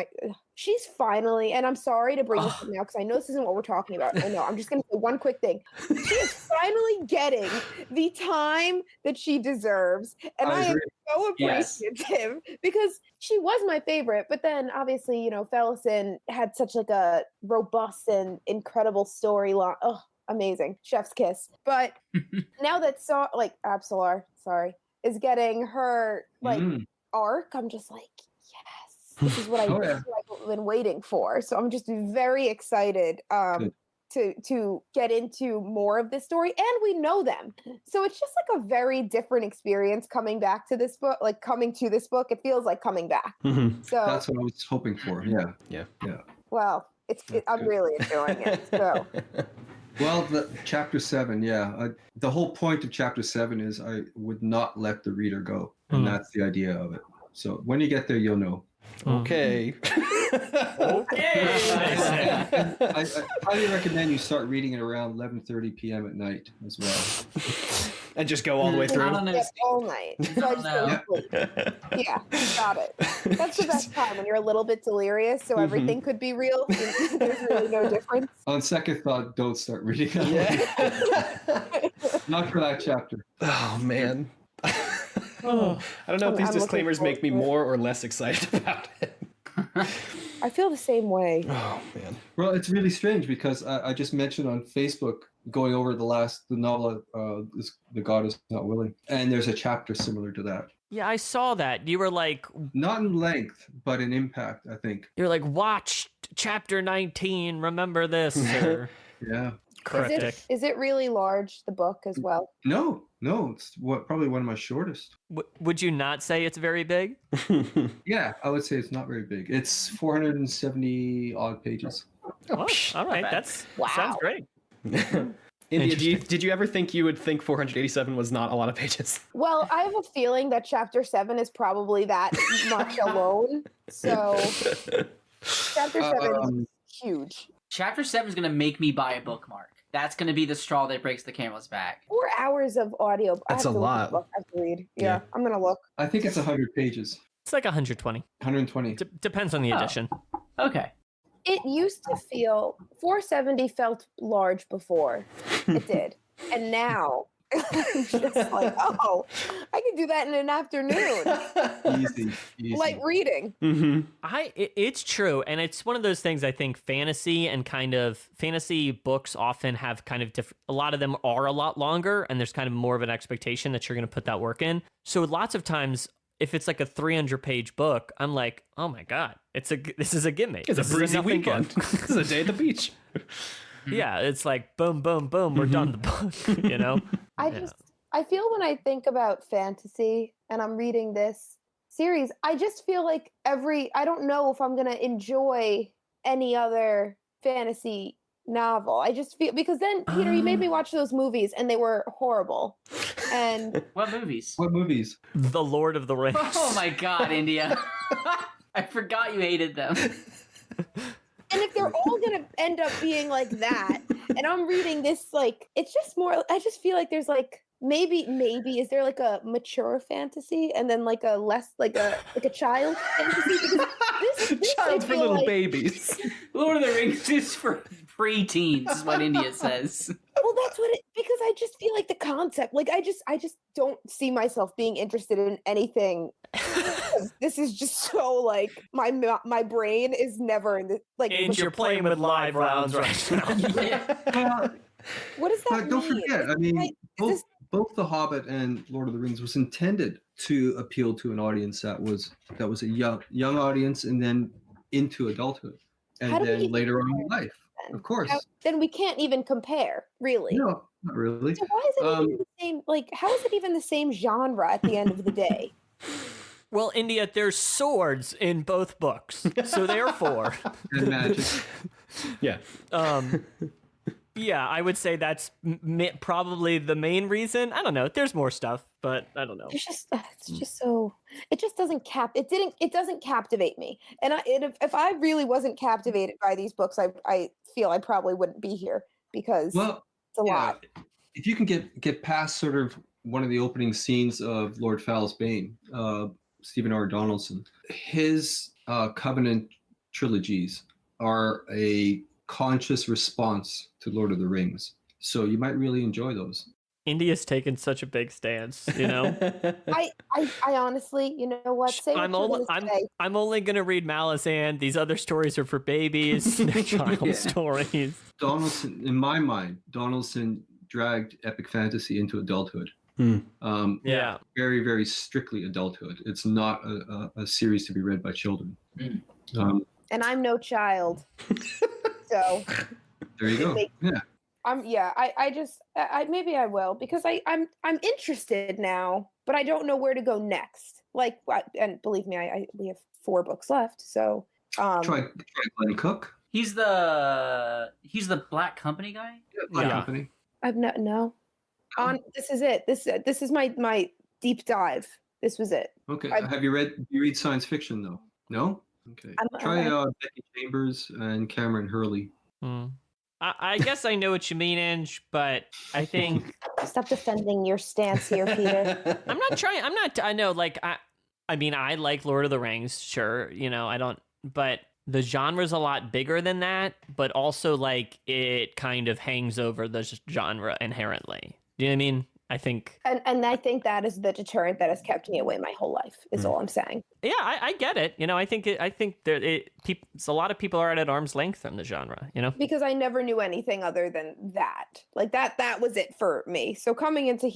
she's finally, and I'm sorry to bring this up now because I know this isn't what we're talking about. I know. I'm just gonna say one quick thing. She is finally getting the time that she deserves, and I am so appreciative because she was my favorite. But then obviously, Fellison had such like a robust and incredible storyline. Oh, amazing, chef's kiss. But now that Absolar, is getting her arc, I'm just like, yes, this is what I've been waiting for. So I'm just very excited to get into more of this story, and we know them, so it's just like a very different experience coming back to this book. Like coming to this book, it feels like coming back. So That's what I was hoping for. Yeah. well, I'm really enjoying it. So. Well, the chapter 7, the whole point of chapter 7 is I would not let the reader go, and that's the idea of it. So when you get there, you'll know. Okay. Okay. I highly recommend you start reading it around 11:30 p.m. at night as well. And just go all the way I through. don't know. Yes, all night. So I just go to sleep. Yeah, got it. That's the best time when you're a little bit delirious, so everything could be real. There's really no difference. On second thought, don't start reading it. Not for that chapter. Oh man. I don't know if these I'm disclaimers looking make me forward to it. more or less excited about it. I feel the same way. Oh man. Well, it's really strange because I just mentioned on Facebook going over the novel, The God Is Not Willing, and there's a chapter similar to that. Yeah, I saw that. You were like, Not in length, but in impact, I think. you're like, watch chapter 19. Remember this. Or Yeah. cryptic. Is it really large, the book as well? No, it's probably one of my shortest. Would you not say it's very big? Yeah, I would say it's not very big. It's 470 odd pages. Oh, all right, bad. that's Wow. sounds great. India, did you ever think you would think 487 was not a lot of pages? Well, I have a feeling that chapter 7 is probably that much alone. So chapter 7 is huge. Chapter 7 is going to make me buy a bookmark. that's going to be the straw that breaks the camel's back. 4 hours of audio. That's a lot. I have to read. Yeah, Yeah. I'm gonna look. I think it's 100 pages. It's like 120. 120. Depends on the edition. Okay. It used to feel 470 felt large before. It did, and now it's just like, oh, I can do that in an afternoon, Easy. like reading. It's true, and it's one of those things. I think fantasy and kind of fantasy books often have kind of different. A lot of them are a lot longer, and there's kind of more of an expectation that you're going to put that work in. So lots of times, if it's like a 300-page book, I'm like, oh my god, this is a gimme. It's a This is breezy nothing weekend. book. This is a day at the beach. Yeah, it's like boom, boom, boom. We're done the book. You know. I feel when I think about fantasy and I'm reading this series, I just feel like I don't know if I'm gonna enjoy any other fantasy novel. I just feel, because then, Peter, you made me watch those movies and they were horrible. And What movies? What movies? The Lord of the Rings. Oh my god, India. I forgot you hated them. And if they're all gonna end up being like that, and I'm reading this, like, it's just more, I just feel like there's like, maybe is there like a mature fantasy and then like a less, like a child fantasy? Because this I Child for feel little like- babies. Lord of the Rings is for pre-teens, is what India says. Well, that's what because I just feel like the concept, like I just don't see myself being interested in anything. This is just so like my brain is never in the like. And you're playing with live rounds right now. What does that But mean? don't forget, I mean, Is both The Hobbit and Lord of the Rings was intended to appeal to an audience that was a young audience, and then into adulthood, How and do we then later on in life. then? Of course. Then we can't even compare, really. No, not really. So why is it even the same? Like, how is it even the same genre at the end of the day? Well, India, there's swords in both books, so therefore, And magic. Yeah. yeah, I would say that's probably the main reason. I don't know. There's more stuff, but I don't know. It's just so. It just doesn't It doesn't captivate me. And if I really wasn't captivated by these books, I feel I probably wouldn't be here because Well, it's a lot. if you can get past sort of one of the opening scenes of Lord Fowl's Bane, Stephen R. Donaldson, his Covenant trilogies are a conscious response to Lord of the Rings. So you might really enjoy those. India's taken such a big stance, you know. I honestly, you know what? Say what you're gonna say. I'm only gonna read Malazan. These other stories are for babies. They're child Yeah. stories. Donaldson, in my mind, Donaldson dragged epic fantasy into adulthood. Yeah. Very, very strictly adulthood. It's not a series to be read by children. And I'm no child, so There you go. Yeah. I maybe I will because I'm interested now, but I don't know where to go next. Like, and believe me, we have 4 books left, so Try Glenn Cook. He's the Black Company guy? Black Yeah. Company. I've no. This is it. This is my deep dive. This was it. Okay. I've- Do you read science fiction though? No? Okay. Try Becky Chambers and Cameron Hurley. I guess I know what you mean, Ange, but I think Stop defending your stance here, Peter. I'm not trying. I know, like, I mean, I like Lord of the Rings, sure. You know, I don't, but the genre's a lot bigger than that, but also, like, it kind of hangs over the genre inherently. Do you know what I mean? I think. And I think that is the deterrent that has kept me away my whole life, is all I'm saying. Yeah, I get it. You know, I think a lot of people are at arm's length from the genre, you know? Because I never knew anything other than that. Like that was it for me. So coming into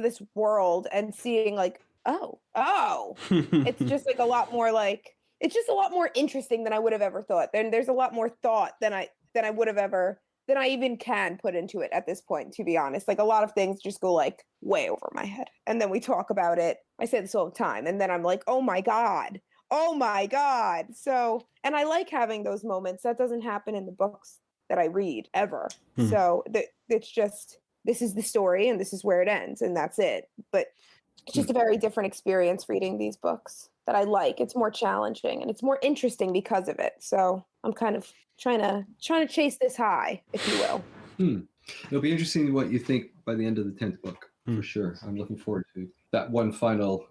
this world and seeing like, oh, it's just like a lot more like, it's just a lot more interesting than I would have ever thought. There's a lot more thought than I would have ever, than I even can put into it at this point, to be honest. Like a lot of things just go like way over my head. And then we talk about it. I say this all the time. And then I'm like, oh my God. So, and I like having those moments. That doesn't happen in the books that I read ever. So it's just, this is the story and this is where it ends and that's it. But it's just a very different experience reading these books that I like. It's more challenging and it's more interesting because of it. So I'm kind of trying to chase this high, if you will. It'll be interesting what you think by the end of the 10th book, for sure. I'm looking forward to that one final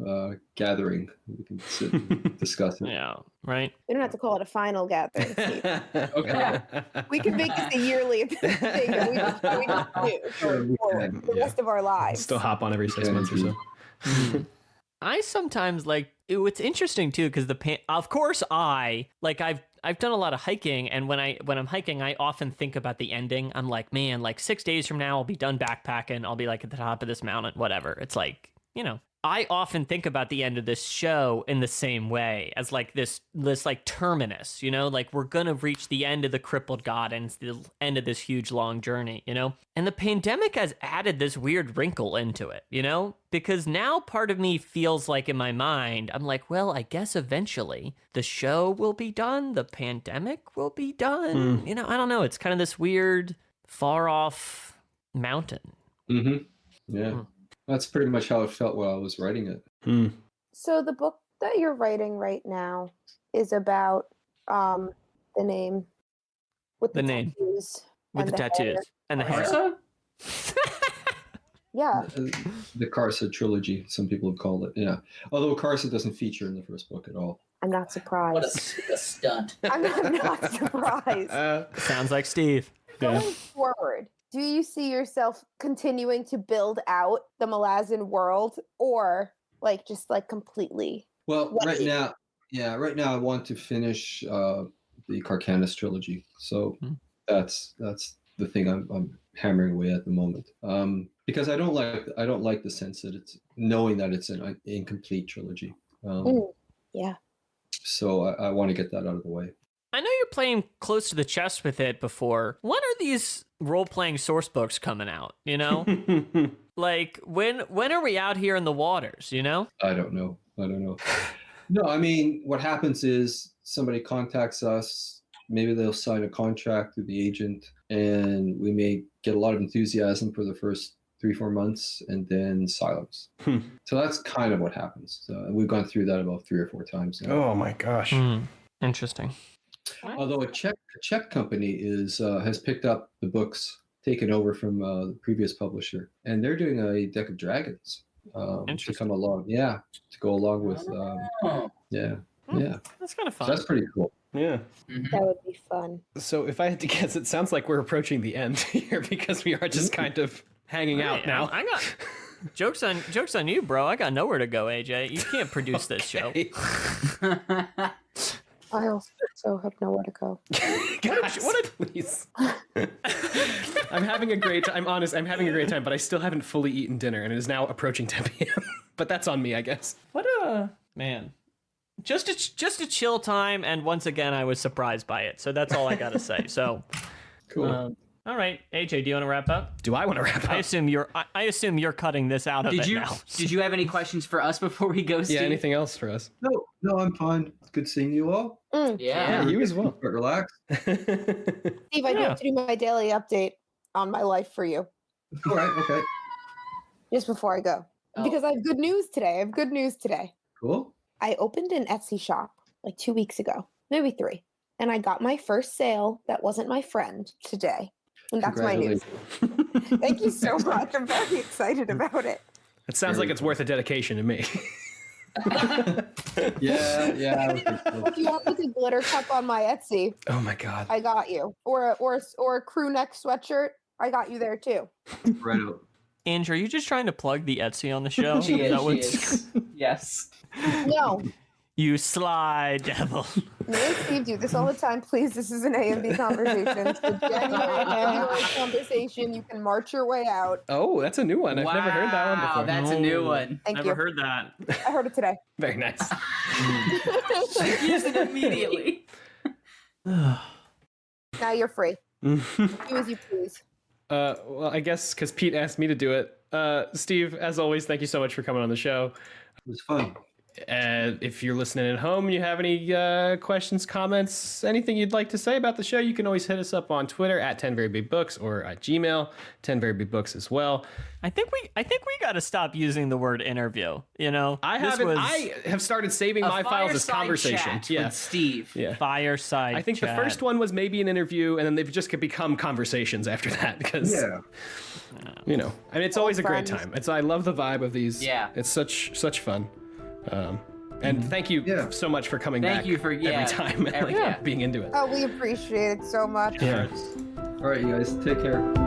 gathering. We can sit and discuss it. Yeah, right. We don't have to call it a final gathering, Steve. Okay. We can make this a yearly thing that we just do going forward the rest of our lives. Still hop on every 6 months or so. I sometimes it's interesting too because of course I've done a lot of hiking, and when I'm hiking I often think about the ending. I'm like, man, like 6 days from now I'll be done backpacking, I'll be like at the top of this mountain, whatever. It's like, I often think about the end of this show in the same way as like this like terminus, like we're gonna reach the end of the crippled god and it's the end of this huge long journey, and the pandemic has added this weird wrinkle into it, because now part of me feels like in my mind I'm like, well, I guess eventually the show will be done, the pandemic will be done. I don't know, it's kind of this weird far off mountain. Yeah. That's pretty much how it felt while I was writing it. So the book that you're writing right now is about the name with the tattoos with the tattoos hair. and the hair. Karsa? Yeah. The Karsa trilogy, some people have called it. Yeah. Although Karsa doesn't feature in the first book at all. I'm not What surprised. a stunt. I'm not surprised. Sounds like Steve. Going forward, do you see yourself continuing to build out the Malazan world, or just completely? Well, right now I want to finish the Carcanis trilogy. So that's the thing I'm hammering away at the moment. Because I don't like the sense that it's knowing that it's an incomplete trilogy. Yeah. So I want to get that out of the way. I know you're playing close to the chest with it before. When are these role-playing source books coming out, Like, when are we out here in the waters, I don't know. No, I mean, what happens is somebody contacts us, maybe they'll sign a contract with the agent, and we may get a lot of enthusiasm for the first 3-4 months and then silence. So that's kind of what happens. And we've gone through that about 3 or 4 times now. Oh my gosh. Interesting. Although a Czech company has picked up the books, taken over from the previous publisher, and they're doing a deck of dragons to come along. Yeah, to go along with. Yeah. That's kind of fun. So that's pretty cool. Yeah. That would be fun. So if I had to guess, it sounds like we're approaching the end here because we are just kind of hanging out now. I got jokes on you, bro. I got nowhere to go, AJ. You can't produce this show. I also have nowhere to go. Guys, please. I'm having a great time. I'm honest, I'm having a great time, but I still haven't fully eaten dinner, and it is now approaching 10 p.m. But that's on me, I guess. What a man. Just a chill time, and once again, I was surprised by it. So that's all I got to say. So, Cool. All right, AJ, do you want to wrap up? Do I want to wrap up? I assume you're cutting this out of it now. Did you have any questions for us before we go, Steve? Yeah, anything else for us? No, I'm fine. It's good seeing you all. Yeah. You as well. But relax. Steve, I do have to do my daily update on my life for you. All right. Okay. Just before I go. Because I have good news today. Cool. I opened an Etsy shop 2 weeks ago, maybe 3. And I got my first sale that wasn't my friend today. And that's my news. Thank you so much. I'm very excited about it. It sounds like it's worth a dedication to me. Yeah. I would think so. If you want a glitter cup on my Etsy, Oh my god. I got you. Or a crew neck sweatshirt, I got you there too. Right out. Andrew, are you just trying to plug the Etsy on the show? She Is that is. what's- Yes. No, You sly devil. me and Steve do this all the time. Please, this is an A&B conversation. It's a genuine February conversation. You can march your way out. Oh, that's a new one. I've never heard that one before. That's a new one. Thank Never you. heard that. I heard it today. Very nice. Use it immediately. Now you're free. Do as you please. Well, I guess because Pete asked me to do it. Steve, as always, thank you so much for coming on the show. It was fun. If you're listening at home and you have any questions, comments, anything you'd like to say about the show, you can always hit us up on Twitter at 10verybigbooks or at Gmail, 10verybigbooks as well. I think we got to stop using the word interview. You know, I have started saving my files as conversation. With Steve. Yeah. Fireside. I think chat. the first one was maybe an interview, and then they've just become conversations after that because, you know, I mean, it's always a great time. I love the vibe of these. Yeah. It's such fun. And thank you so much for coming back. Thank you for every time and being into it. Oh, we appreciate it so much. Yeah. All right, you guys, take care.